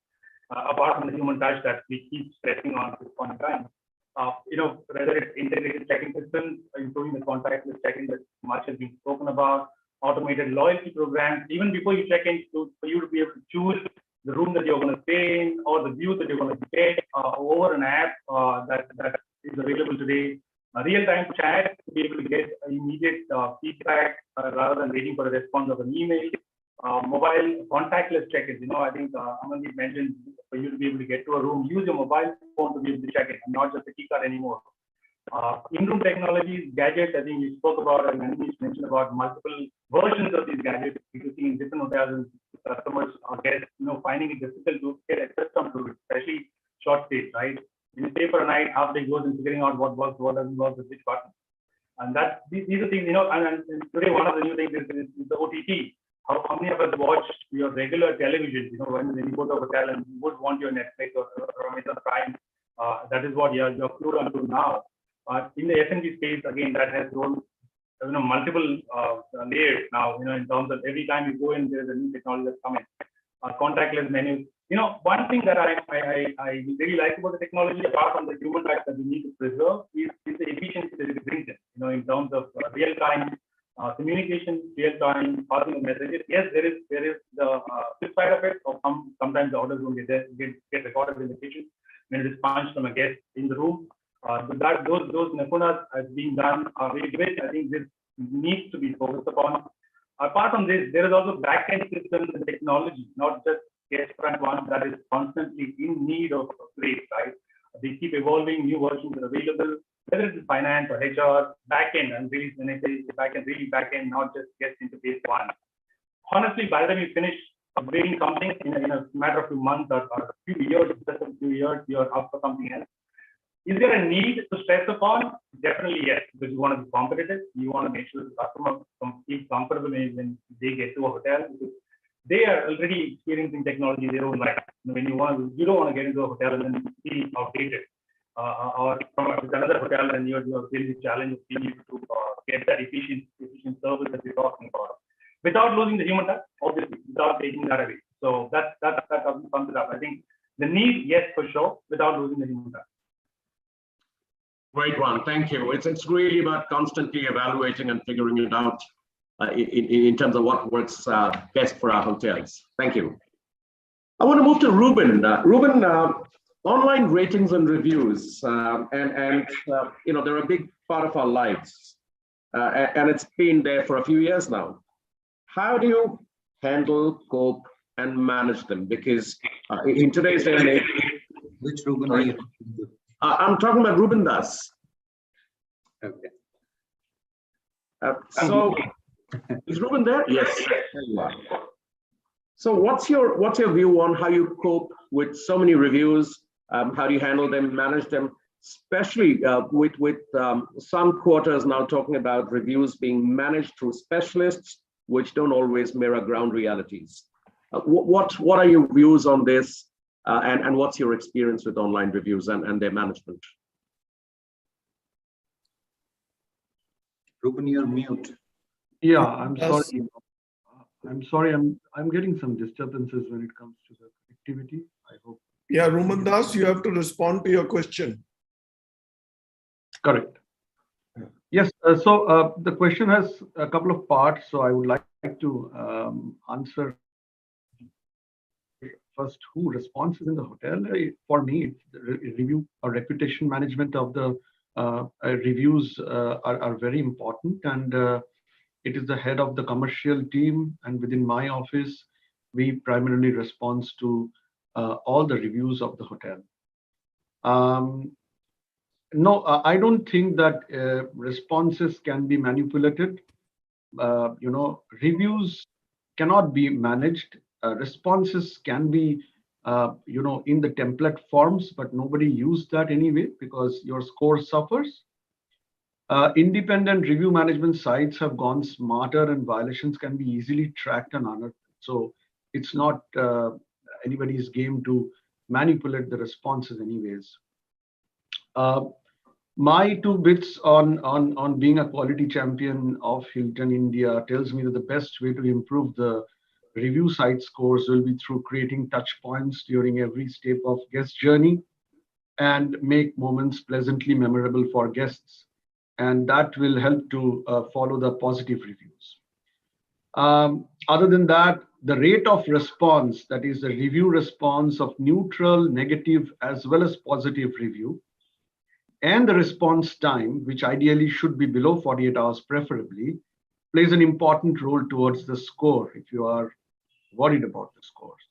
Apart from the human touch that we keep stressing on at this point in time. Whether it's integrated check-in systems, improving the contactless check-in that much has been spoken about, automated loyalty programs, even before you check in, for you to be able to choose the room that you're going to stay in or the view that you're going to get over an app that is available today. Real-time chat to be able to get immediate feedback rather than waiting for a response of an email. Mobile contactless check-ins. I think Amandeep mentioned for you to be able to get to a room, use your mobile phone to be able to check in, and not just a key card anymore. In-room technologies, gadgets, I think you spoke about and Manish mentioned about multiple versions of these gadgets existing in different hotels, and customers are finding it difficult to get access to it, especially short stays, right? When you stay for a night, half day goes in figuring out what works, what doesn't work with which button. And these are things, and today one of the new things is the OTT. How many of us watch your regular television, when you go to a hotel and you would want your Netflix or Amazon Prime, that is what you're fluid onto now. In the F&B space, again, that has grown multiple layers now, in terms of every time you go in, there's a new technology that's coming. Contactless menus. One thing that I really like about the technology, apart from the human touch that we need to preserve, is the efficiency that it brings in, in terms of real-time communication, real-time passing of messages. Yes, there is the flip side of it, or sometimes the orders don't get recorded in the kitchen when it is punched from a guest in the room. Those nakunas as being done are really great. I think this needs to be focused upon. Apart from this, there is also back-end systems and technology, not just guest front one, that is constantly in need of upgrade, right? They keep evolving, new versions are available, whether it's finance or HR, backend, and really, when I say backend, really backend, not just guest interface one. Honestly, by the time you finish upgrading something in a matter of a month or a few years, just a few years, you're up for something else. Is there a need to stress upon? Definitely yes, because you want to be competitive. You want to make sure the customer feels comfortable when they get to a hotel, because they are already experiencing technology their own life. When you don't want to get into a hotel and then feel outdated, or from another hotel and you're feeling the challenge of being able to get that efficient service that we're talking about, without losing the human touch, obviously, without taking that away. So that sums it up. I think the need, yes, for sure, without losing the human touch. Great one, thank you. It's really about constantly evaluating and figuring it out in terms of what works best for our hotels. Thank you. I want to move to Ruben. Ruben, online ratings and reviews, they're a big part of our lives, and it's been there for a few years now. How do you handle, cope, and manage them? Because in today's day and age, Which Ruben are you talking to? I'm talking about Ruben Das. Okay. So, is Ruben there? Yes, there you are. So, what's your view on how you cope with so many reviews? How do you handle them, manage them, especially with some quarters now talking about reviews being managed through specialists, which don't always mirror ground realities? What are your views on this? And what's your experience with online reviews and their management? Ruben, you're mute. Yeah, I'm Yes. sorry. I'm sorry. I'm getting some disturbances when it comes to the connectivity. I hope. Yeah, Ruben Das, you have to respond to your question. Correct. Yes. So the question has a couple of parts. So I would like to answer first. Who responses in the hotel? For me, it's the review or reputation management of the reviews are very important, and it is the head of the commercial team, and within my office, we primarily respond to all the reviews of the hotel. No, I don't think that responses can be manipulated. Reviews cannot be managed. Responses can be, in the template forms, but nobody used that anyway because your score suffers. Independent review management sites have gone smarter, and violations can be easily tracked and unearthed. So it's not anybody's game to manipulate the responses anyways. My 2 bits on being a quality champion of Hilton India tells me that the best way to improve the review site scores will be through creating touch points during every step of guest journey and make moments pleasantly memorable for guests. And that will help to follow the positive reviews. Other than that, the rate of response, that is the review response of neutral, negative, as well as positive review, and the response time, which ideally should be below 48 hours preferably, plays an important role towards the score if you are worried about the scores.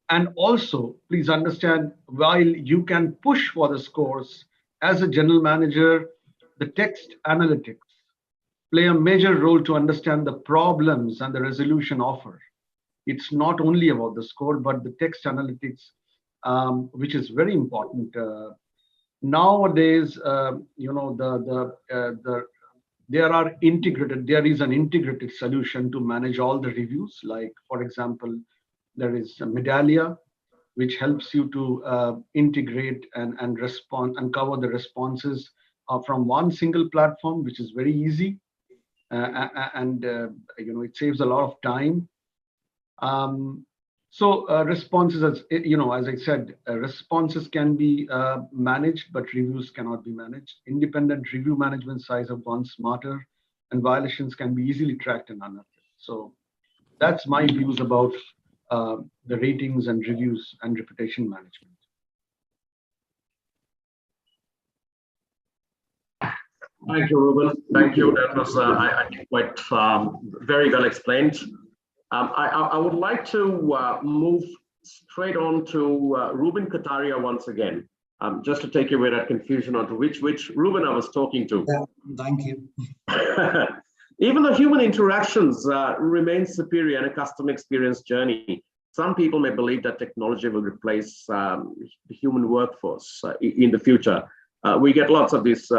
And also, please understand, while you can push for the scores, as a general manager, the text analytics play a major role to understand the problems and the resolution offer. It's not only about the score, but the text analytics, which is very important. Nowadays, there is an integrated solution to manage all the reviews. Like, for example, there is Medallia, which helps you to integrate and respond and cover the responses from one single platform, which is very easy, and it saves a lot of time. Responses, as I said, responses can be managed, but reviews cannot be managed. Independent review management sites have gone smarter, and violations can be easily tracked and unearthed. So that's my views about the ratings and reviews and reputation management. Thank you, Ruben. Thank you. That was I think quite very well explained. I would like to move straight on to Ruben Kataria once again, just to take away that confusion onto which Ruben I was talking to. Yeah, thank you. Even though human interactions remain superior in a customer experience journey, some people may believe that technology will replace the human workforce in the future. We get lots of these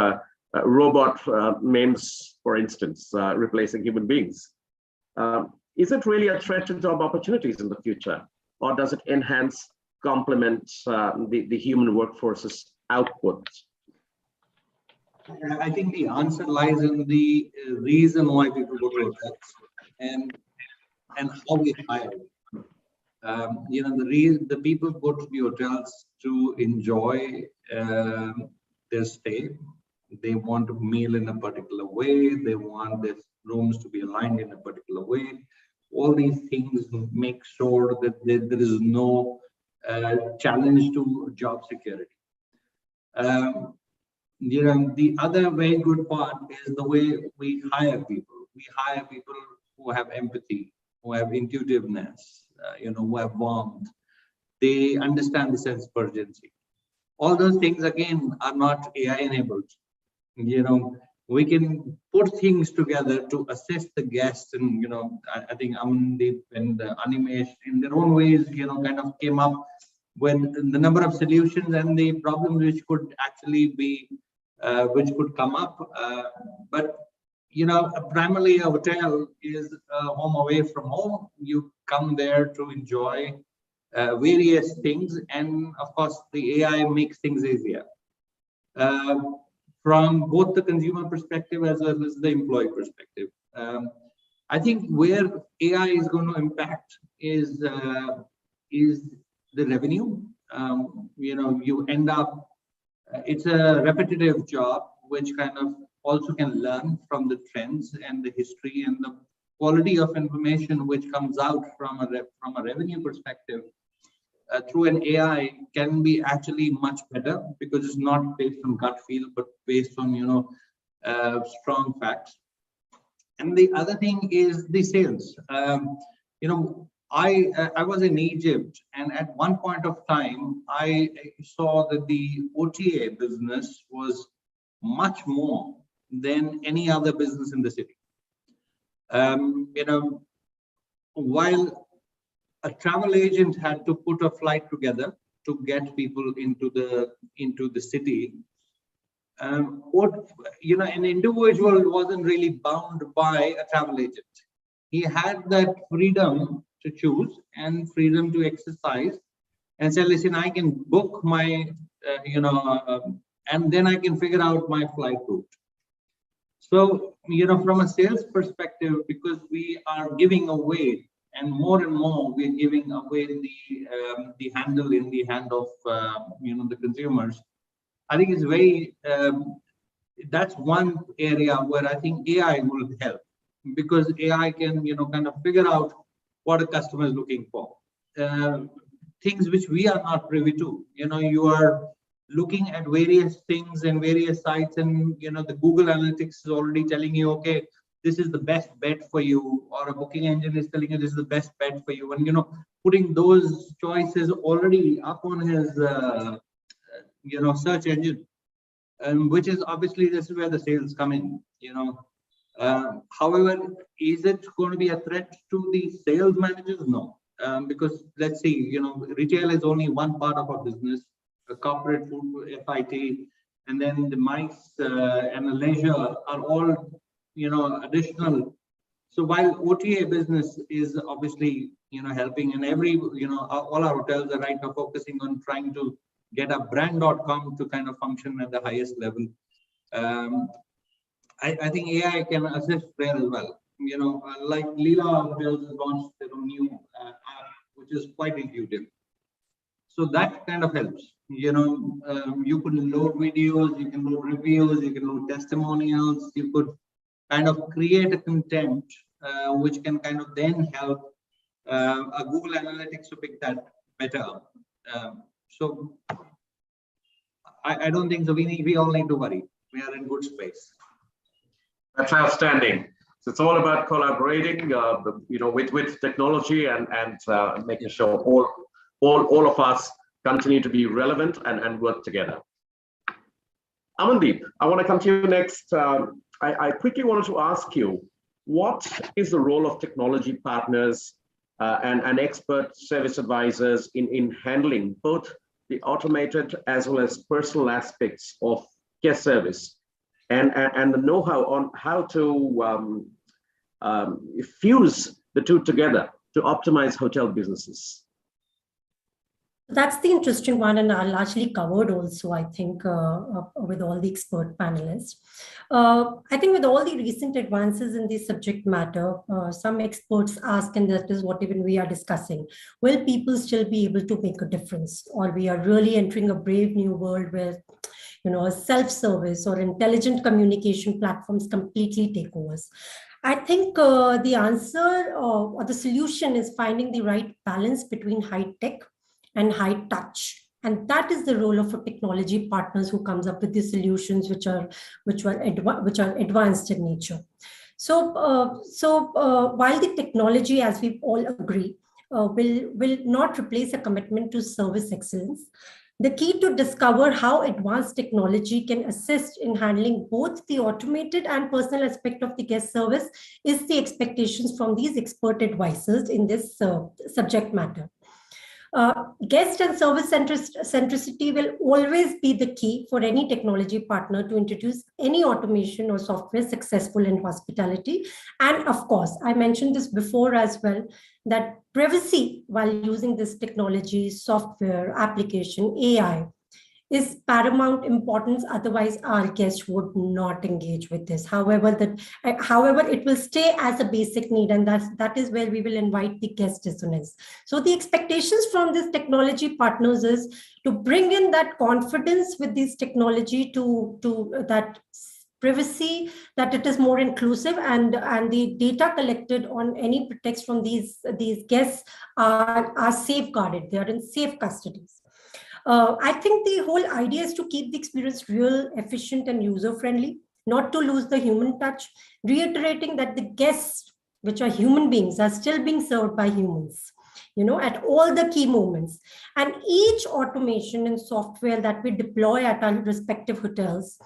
robot memes, for instance, replacing human beings. Is it really a threat to job opportunities in the future, or does it enhance, complement the human workforce's output? I think the answer lies in the reason why people go to hotels and how we hire. The people go to the hotels to enjoy their stay. They want to meal in a particular way. They want their rooms to be aligned in a particular way. All these things make sure that there is no challenge to job security. The other very good part is the way we hire people. We hire people who have empathy, who have intuitiveness, who have warmth. They understand the sense of urgency. All those things, again, are not AI enabled. We can put things together to assess the guests, and I think Amandeep and Animesh, in their own ways, kind of came up with the number of solutions and the problems which could actually be, which could come up. But primarily a hotel is a home away from home. You come there to enjoy various things, and of course, the AI makes things easier. From both the consumer perspective as well as the employee perspective. I think where AI is going to impact is the revenue. You end up, it's a repetitive job, which kind of also can learn from the trends and the history and the quality of information which comes out from a revenue perspective. Through an AI can be actually much better because it's not based on gut feel, but based on strong facts. And the other thing is the sales. I was in Egypt, and at one point of time, I saw that the OTA business was much more than any other business in the city. While a travel agent had to put a flight together to get people into the city. An individual wasn't really bound by a travel agent. He had that freedom to choose and freedom to exercise and say, listen, I can book my, and then I can figure out my flight route. So, from a sales perspective, because we are giving away, and more we're giving away the handle in the hand of the consumers. I think it's very that's one area where I think AI will help, because AI can kind of figure out what a customer is looking for, things which we are not privy to. You are looking at various things and various sites, and the Google Analytics is already telling you, okay, this is the best bet for you, or a booking engine is telling you this is the best bet for you, and putting those choices already up on his search engine, which is obviously, this is where the sales come in. However, is it going to be a threat to the sales managers? No, because let's see, retail is only one part of our business. The corporate food, FIT, and then the MICE and the leisure are all additional. So while OTA business is obviously helping, and all our hotels are right now focusing on trying to get a brand.com to kind of function at the highest level. I think AI can assist there as well. Like Leela Hotels has launched their own new app, which is quite intuitive. So that kind of helps. You could load videos, you can load reviews, you can load testimonials, you could kind of create a content which can kind of then help a Google Analytics to pick that better up. So I don't think so. We all need to worry. We are in good space. That's outstanding. So it's all about collaborating, with technology and making sure all of us continue to be relevant and work together. Amandeep, I want to come to you next. I quickly wanted to ask you, what is the role of technology partners and expert service advisors in handling both the automated as well as personal aspects of guest service and the know-how on how to fuse the two together to optimize hotel businesses? That's the interesting one, and I largely covered also, I think, with all the expert panelists. I think with all the recent advances in this subject matter, some experts ask, and that is what even we are discussing, will people still be able to make a difference? Or we are really entering a brave new world where, self-service or intelligent communication platforms completely take over. I think the answer or the solution is finding the right balance between high tech and high touch, and that is the role of a technology partners who comes up with the solutions which are advanced in nature. So while the technology, as we all agree, will not replace a commitment to service excellence, the key to discover how advanced technology can assist in handling both the automated and personal aspect of the guest service is the expectations from these expert advisors in this subject matter. Guest and service centricity will always be the key for any technology partner to introduce any automation or software successful in hospitality. And of course, I mentioned this before as well, that privacy while using this technology, software, application, AI, is paramount importance. Otherwise, our guests would not engage with this. However, it will stay as a basic need, and that is where we will invite the guest dissonance. So the expectations from these technology partners is to bring in that confidence with this technology to that privacy, that it is more inclusive, and the data collected on any pretext from these guests are safeguarded. They are in safe custodies. I think the whole idea is to keep the experience real, efficient, and user-friendly, not to lose the human touch, reiterating that the guests, which are human beings, are still being served by humans, at all the key moments. And each automation and software that we deploy at our respective hotels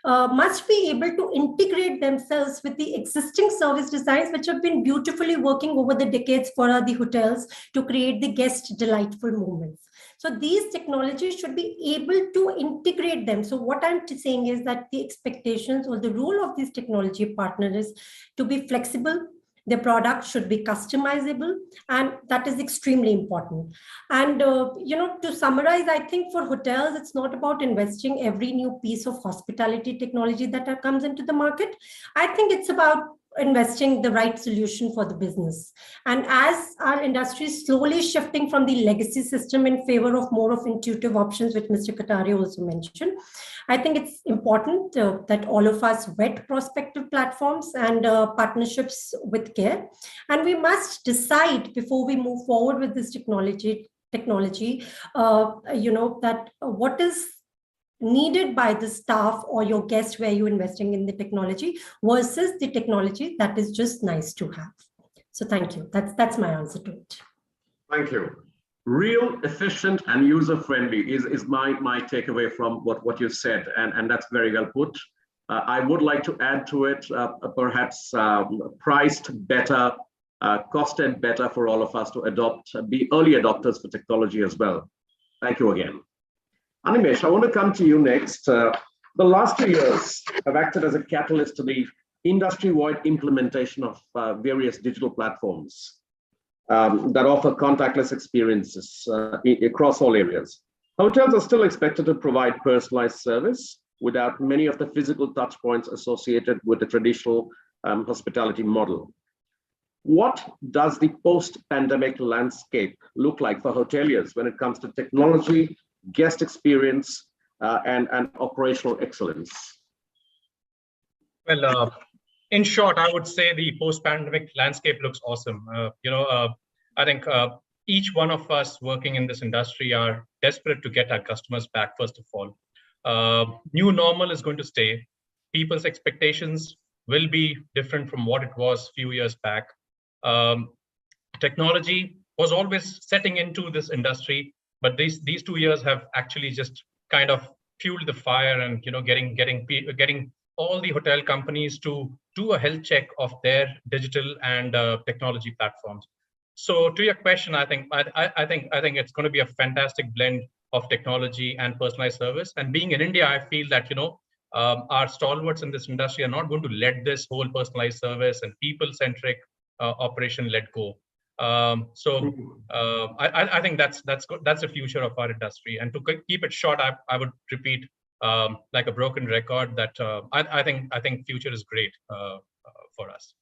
must be able to integrate themselves with the existing service designs, which have been beautifully working over the decades for the hotels to create the guest delightful moments. So these technologies should be able to integrate them. So what I'm saying is that the expectations or the role of these technology partners is to be flexible. The product should be customizable, and that is extremely important. And, to summarize, I think for hotels, it's not about investing every new piece of hospitality technology that comes into the market. I think it's about investing the right solution for the business. And as our industry is slowly shifting from the legacy system in favor of more of intuitive options, which Mr. Kataria also mentioned, I think it's important that all of us vet prospective platforms and partnerships with care. And we must decide before we move forward with this technology, that what is needed by the staff or your guest where you're investing in the technology versus the technology that is just nice to have. So thank you. That's my answer to it. Thank you. Real, efficient, and user-friendly is my takeaway from what you said, and that's very well put. I would like to add to it, perhaps priced better, costed better for all of us to be early adopters for technology as well. Thank you again. Animesh, I want to come to you next. The last 2 years have acted as a catalyst to the industry-wide implementation of various digital platforms that offer contactless experiences across all areas. Hotels are still expected to provide personalized service without many of the physical touch points associated with the traditional hospitality model. What does the post-pandemic landscape look like for hoteliers when it comes to technology, guest experience, and operational excellence? Well, in short, I would say the post-pandemic landscape looks awesome. I think each one of us working in this industry are desperate to get our customers back, first of all. New normal is going to stay. People's expectations will be different from what it was a few years back. Technology was always setting into this industry, but these 2 years have actually just kind of fueled the fire, and getting all the hotel companies to do a health check of their digital and technology platforms. So to your question, I think it's going to be a fantastic blend of technology and personalized service. And being in India, I feel that our stalwarts in this industry are not going to let this whole personalized service and people-centric operation let go. I think that's the future of our industry. And to keep it short, I would repeat, like a broken record, that I think future is great for us.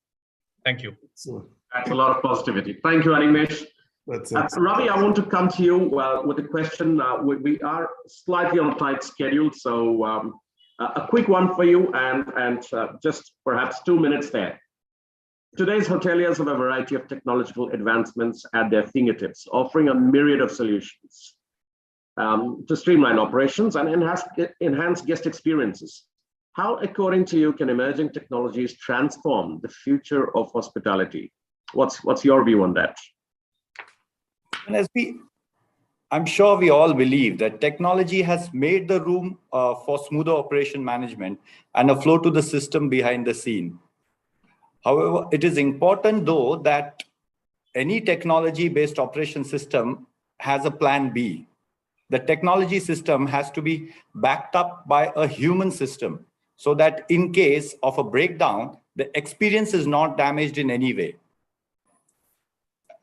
Thank you. That's a lot of positivity. Thank you, Animesh. Ravi, I want to come to you with a question. We are slightly on a tight schedule, so a quick one for you, and just perhaps 2 minutes there. Today's hoteliers have a variety of technological advancements at their fingertips, offering a myriad of solutions to streamline operations and enhance guest experiences. How, according to you, can emerging technologies transform the future of hospitality? What's your view on that? And I'm sure we all believe that technology has made the room for smoother operation management and a flow to the system behind the scene. However, it is important, though, that any technology-based operation system has a plan B. The technology system has to be backed up by a human system, so that in case of a breakdown, the experience is not damaged in any way.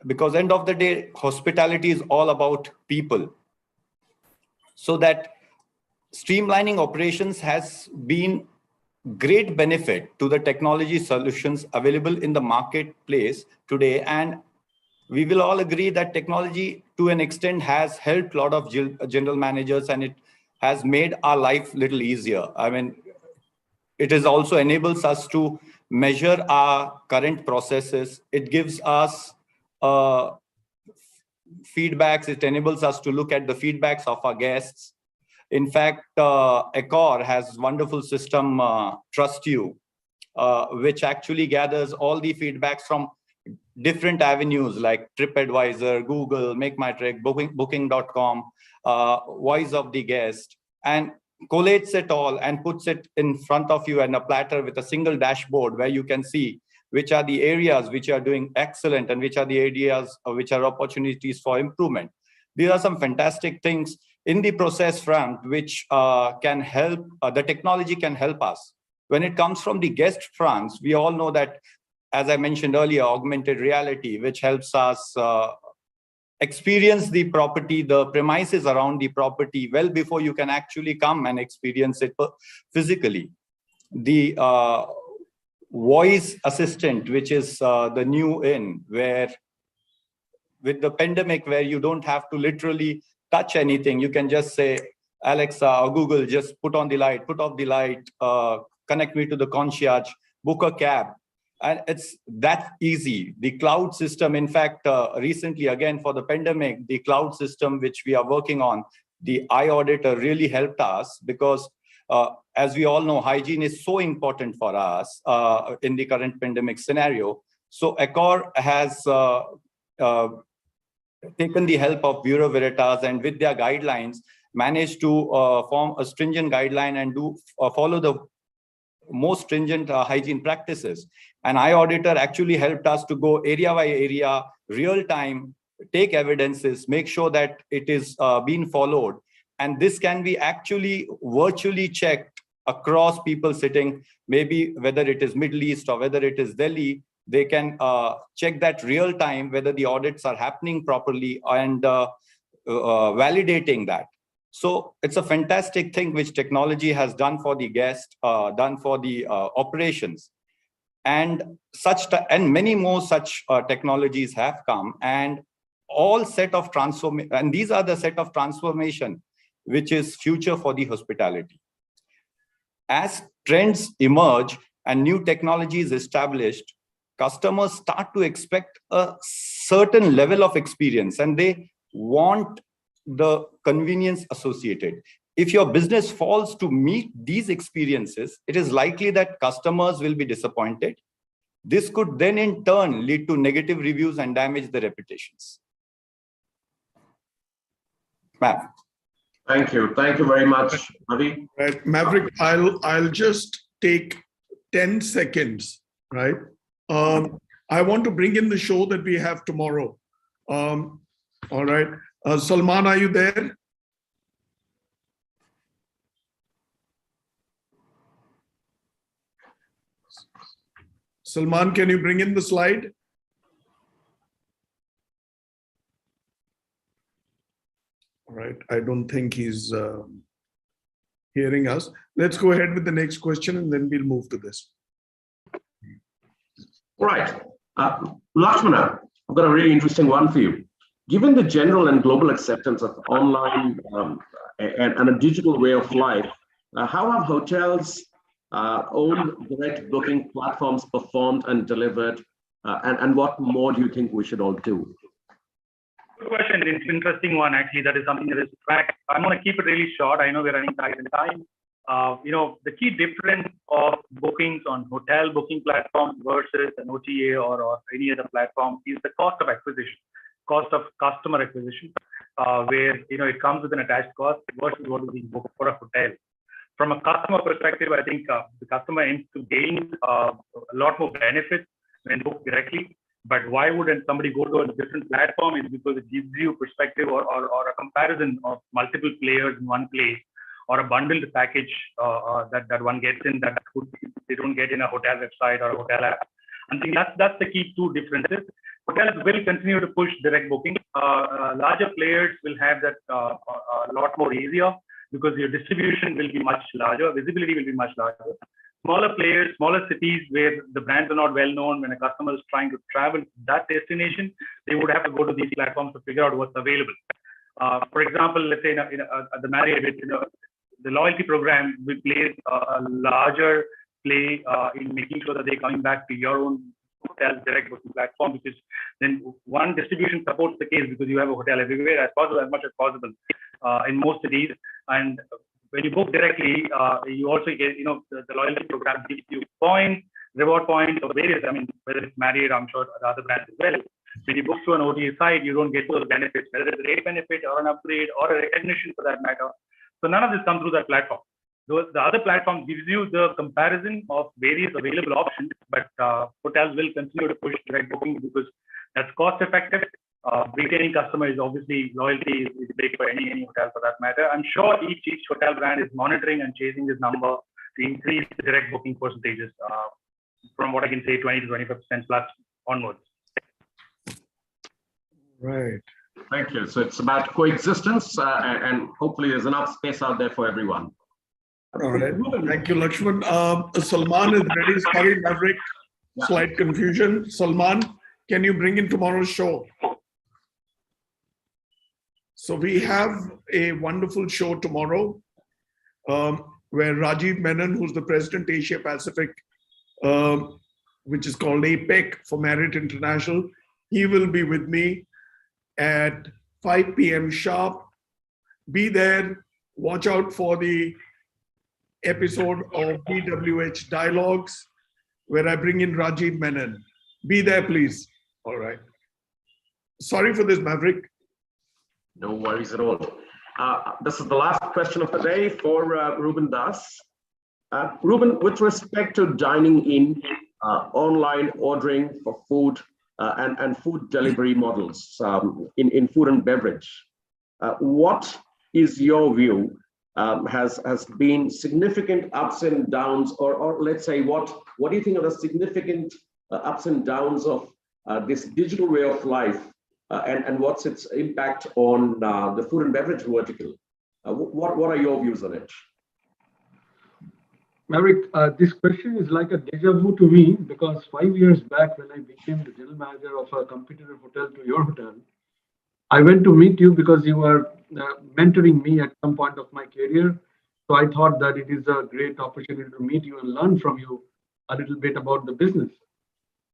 Because end of the day, hospitality is all about people. So that streamlining operations has been great benefit to the technology solutions available in the marketplace today. And we will all agree that technology to an extent has helped a lot of general managers, and it has made our life a little easier. I mean, it is also enables us to measure our current processes. It gives us feedbacks. It enables us to look at the feedbacks of our guests. In fact, Accor has wonderful system, Trust You, which actually gathers all the feedbacks from different avenues like TripAdvisor, Google, Make My Trip, Booking.com, Voice of the Guest, and collates it all and puts it in front of you on a platter with a single dashboard where you can see which are the areas which are doing excellent and which are the areas which are opportunities for improvement. These are some fantastic things in the process front, which can help, the technology can help us. When it comes from the guest fronts, we all know that, as I mentioned earlier, augmented reality, which helps us experience the property, the premises around the property well before you can actually come and experience it physically. The voice assistant, which is the new in, where with the pandemic, where you don't have to literally touch anything, you can just say, Alexa or Google, just put on the light, put off the light, connect me to the concierge, book a cab. And it's that easy. The cloud system, in fact, recently, again, for the pandemic, the cloud system, which we are working on, the eye auditor really helped us because, as we all know, hygiene is so important for us in the current pandemic scenario. So Accor has taken the help of Bureau Veritas, and with their guidelines, managed to form a stringent guideline and follow the most stringent hygiene practices. An eye auditor actually helped us to go area by area, real time, take evidences, make sure that it is being followed. And this can be actually virtually checked across people sitting, maybe whether it is Middle East or whether it is Delhi. They can check that real time, whether the audits are happening properly, and validating that. So it's a fantastic thing which technology has done for the guest, done for the operations. And many more such technologies have come, and all set of transformation, and these are the set of transformation which is future for the hospitality. As trends emerge and new technology is established, customers start to expect a certain level of experience, and they want the convenience associated. If your business falls to meet these experiences, it is likely that customers will be disappointed. This could then in turn lead to negative reviews and damage their reputations. Mav. Thank you. Thank you very much, Avi. Right, Maverick, I'll just take 10 seconds, right? I want to bring in the show that we have tomorrow. All right. Salman, are you there? Salman, can you bring in the slide? All right. I don't think he's hearing us. Let's go ahead with the next question and then we'll move to this. All right. Lakshmana, I've got a really interesting one for you. Given the general and global acceptance of online and a digital way of life, how have hotels' own direct booking platforms performed and delivered? And what more do you think we should all do? Good question. It's an interesting one, actually. That is something that is tracked. I'm going to keep it really short. I know we're running tight in time. The key difference of bookings on hotel booking platforms versus an OTA or any other platform is the cost of acquisition, cost of customer acquisition, where it comes with an attached cost versus what is being booked for a hotel. From a customer perspective, I think the customer aims to gain a lot more benefits when booked directly. But why wouldn't somebody go to a different platform? Is because it gives you perspective or a comparison of multiple players in one place, or a bundled package that one gets in that they don't get in a hotel website or a hotel app. I think that's the key two differences. Hotels will continue to push direct booking. Larger players will have that a lot more easier because your distribution will be much larger, visibility will be much larger. Smaller players, smaller cities where the brands are not well known, when a customer is trying to travel to that destination, they would have to go to these platforms to figure out what's available. For example, let's say the Marriott, the loyalty program will play a larger play in making sure that they're coming back to your own hotel direct booking platform, because then one, distribution supports the case because you have a hotel everywhere as much as possible in most cities. And when you book directly, you also get, the loyalty program gives you points, reward points, or various, whether it's Marriott, I'm sure the other brands as well. When you book through an OTA site, you don't get those benefits, whether it's a rate benefit or an upgrade or a recognition for that matter. So none of this comes through that platform. The other platform gives you the comparison of various available options, but hotels will continue to push direct booking because that's cost effective. Retaining customers, obviously, loyalty is big for any hotel for that matter. I'm sure each hotel brand is monitoring and chasing this number to increase the direct booking percentages from what I can say 20 to 25% plus onwards. Right. Thank you. So it's about coexistence and hopefully there's enough space out there for everyone. All right. Thank you, Lakshman. Salman is ready. Sorry, Maverick. Slight confusion. Salman, can you bring in tomorrow's show? So we have a wonderful show tomorrow where Rajiv Menon, who's the President Asia Pacific, which is called APEC for Marriott International, he will be with me at 5 p.m. sharp. Be there. Watch out for the episode of BW Dialogues where I bring in Rajiv Menon. Be there, please. All right. Sorry for this, Maverick. No worries at all. This is the last question of the day for Ruben Das. Ruben, with respect to dining in, online ordering for food and food delivery models in food and beverage, what is your view? Has been significant ups and downs, or let's say, what do you think are the significant ups and downs of this digital way of life? And what's its impact on the food and beverage vertical? What are your views on it? Maverick, this question is like a deja vu to me because 5 years back when I became the general manager of a competitor hotel to your hotel, I went to meet you because you were mentoring me at some point of my career. So I thought that it is a great opportunity to meet you and learn from you a little bit about the business.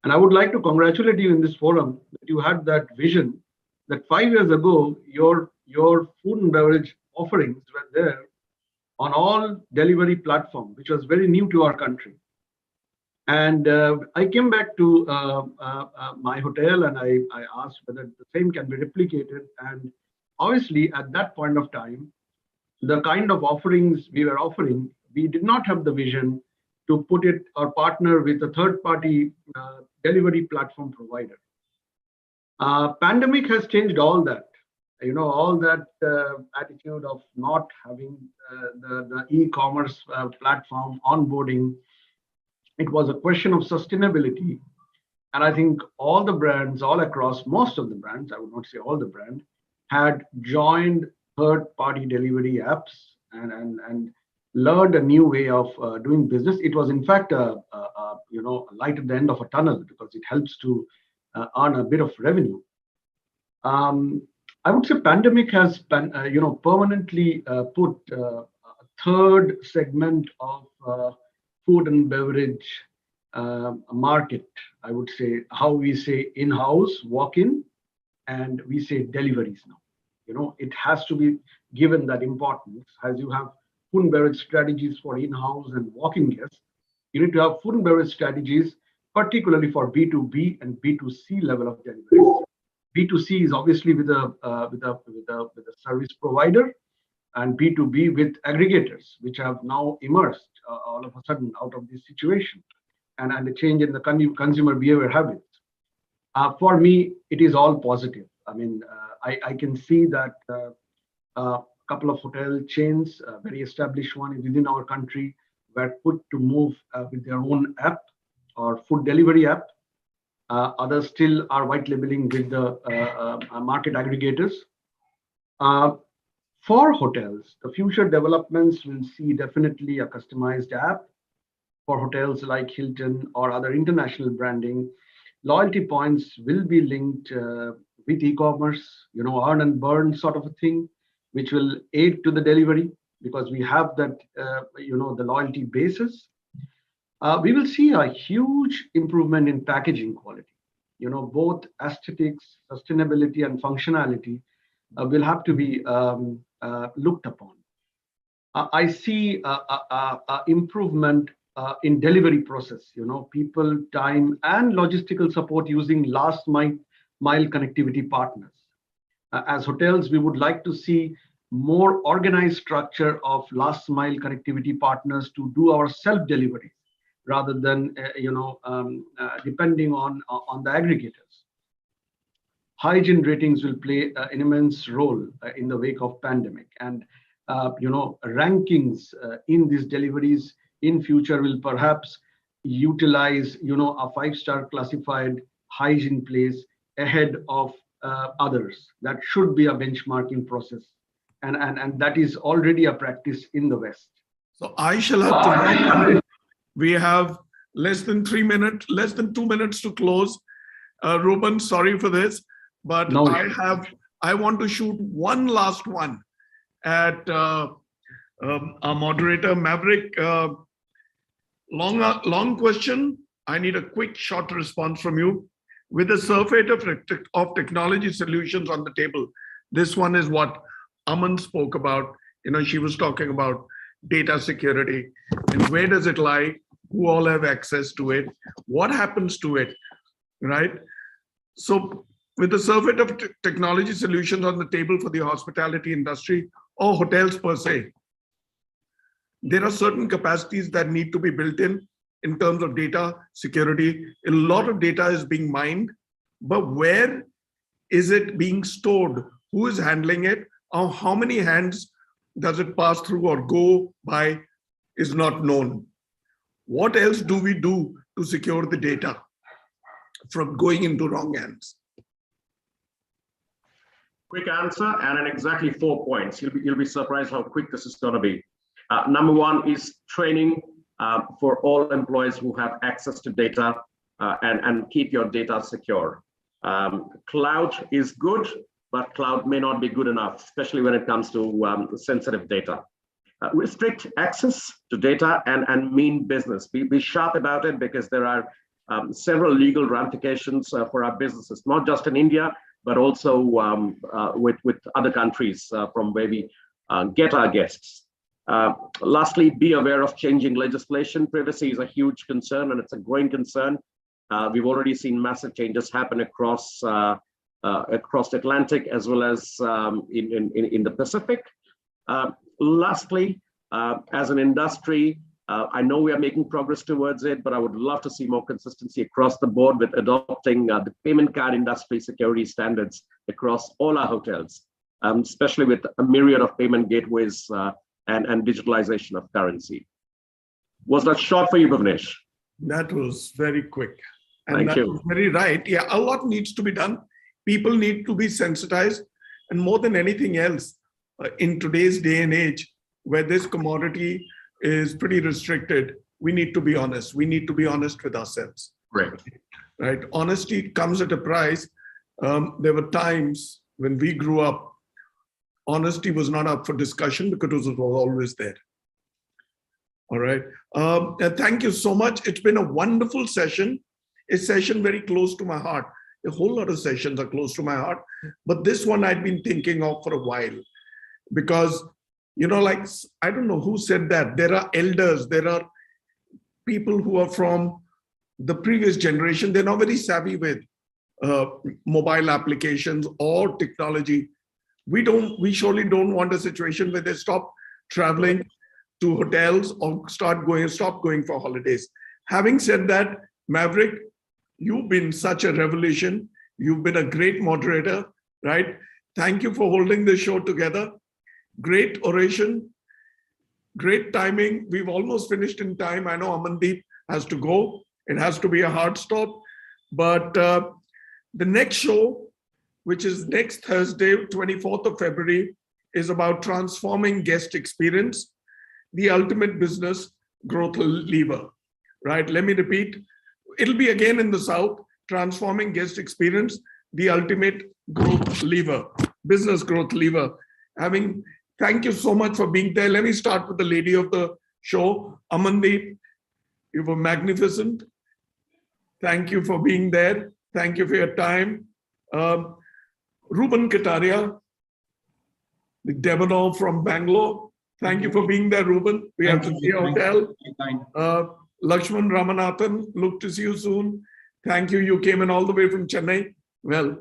And I would like to congratulate you in this forum that you had that vision that 5 years ago, your food and beverage offerings were there on all delivery platforms, which was very new to our country. And I came back to my hotel and I asked whether the same can be replicated. And obviously, at that point of time, the kind of offerings we were offering, we did not have the vision to put it or partner with a third-party delivery platform provider. Pandemic has changed all that. All that attitude of not having the e-commerce platform onboarding. It was a question of sustainability. And I think all the brands, all across, most of the brands, I would not say all the brands, had joined third-party delivery apps and learned a new way of doing business. It was in fact a light at the end of a tunnel because it helps to earn a bit of revenue. I would say pandemic has permanently put a third segment of food and beverage market. I would say how we say in-house, walk-in, and we say deliveries now. It has to be given that importance. As you have food and beverage strategies for in-house and walk-in guests, you need to have food and beverage strategies, particularly for B2B and B2C level of deliveries. B2C is obviously with a service provider, and B2B with aggregators, which have now emerged all of a sudden out of this situation and the change in the consumer behavior habits. For me, it is all positive. I mean, I can see that a couple of hotel chains, a very established one within our country, were put to move with their own app or food delivery app. Others still are white labeling with the market aggregators. For hotels, the future developments will see definitely a customized app for hotels like Hilton or other international branding. Loyalty points will be linked with e-commerce, earn and burn sort of a thing, which will aid to the delivery because we have that, the loyalty basis. We will see a huge improvement in packaging quality. Both aesthetics, sustainability, and functionality will have to be looked upon. I see improvement in delivery process. People, time, and logistical support using last mile connectivity partners. As hotels, we would like to see more organized structure of last mile connectivity partners to do our self-delivery rather than depending on the aggregators. Hygiene ratings will play an immense role in the wake of pandemic, and rankings in these deliveries in future will perhaps utilize a 5-star classified hygiene place ahead of others. That should be a benchmarking process, and that is already a practice in the West. So I shall have to wrap up. We have less than 2 minutes to close. Ruben, sorry for this, but no. I want to shoot one last one at our moderator, Maverick. Long question. I need a quick, short response from you. With the surfeit of technology solutions on the table, this one is what Aman spoke about. She was talking about data security and where does it lie? Who all have access to it? What happens to it, right? So with the surfeit of technology solutions on the table for the hospitality industry or hotels per se, there are certain capacities that need to be built in terms of data security. A lot of data is being mined, but where is it being stored? Who is handling it? Or how many hands does it pass through or go by is not known. What else do we do to secure the data from going into wrong hands? Quick answer and in exactly 4 points. You'll be surprised how quick this is going to be. Number one is training for all employees who have access to data and keep your data secure. Cloud is good, but cloud may not be good enough, especially when it comes to sensitive data. Restrict access to data and mean business. Be sharp about it because there are several legal ramifications for our businesses, not just in India, but also with other countries from where we get our guests. Lastly, be aware of changing legislation. Privacy is a huge concern and it's a growing concern. We've already seen massive changes happen across across the Atlantic as well as in the Pacific. Lastly, as an industry, I know we are making progress towards it, but I would love to see more consistency across the board with adopting the payment card industry security standards across all our hotels, especially with a myriad of payment gateways and digitalization of currency. Was that short for you, Bhuvnesh? That was very quick. And Thank that you. was very right. Yeah, a lot needs to be done. People need to be sensitized. And more than anything else, in today's day and age, where this commodity is pretty restricted, we need to be honest. We need to be honest with ourselves. Great. Right? Honesty comes at a price. There were times when we grew up, honesty was not up for discussion because it was always there. All right. Thank you so much. It's been a wonderful session, a session very close to my heart. A whole lot of sessions are close to my heart, but this one I've been thinking of for a while because, like, I don't know who said that. There are elders, there are people who are from the previous generation. They're not very savvy with mobile applications or technology. We surely don't want a situation where they stop traveling to hotels or stop going for holidays. Having said that, Maverick, you've been such a revelation. You've been a great moderator, right? Thank you for holding the show together. Great oration, great timing. We've almost finished in time. I know Amandeep has to go. It has to be a hard stop. But the next show, which is next Thursday, 24th of February, is about transforming guest experience, the ultimate business growth lever, right? Let me repeat. It'll be again in the South, transforming guest experience, the ultimate growth lever, business growth lever. Thank you so much for being there. Let me start with the lady of the show, Amandeep. You were magnificent. Thank you for being there. Thank you for your time. Ruben Kataria, the Devanor from Bangalore. Thank you for being there, Ruben. We have to see your hotel. Lakshman Ramanathan, look to see you soon. Thank you. You came in all the way from Chennai. Well,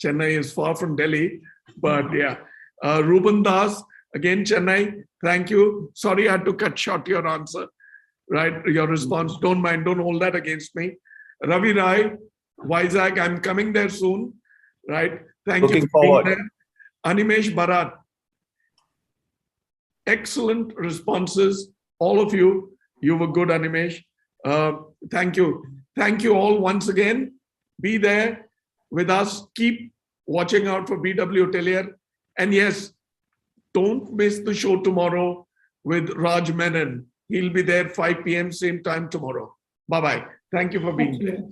Chennai is far from Delhi, but yeah. Ruben Das, again, Chennai. Thank you. Sorry, I had to cut short your answer, right? Your response. Don't mind. Don't hold that against me. Ravi Rai, Vizag, I'm coming there soon, right? Thank you for being there. Animesh Bharat. Excellent responses. All of you. You were good, Animesh. Thank you. Thank you all once again. Be there with us. Keep watching out for BW Hotelier. And yes, don't miss the show tomorrow with Raj Menon. He'll be there 5 p.m. same time tomorrow. Bye-bye. Thank you for being there.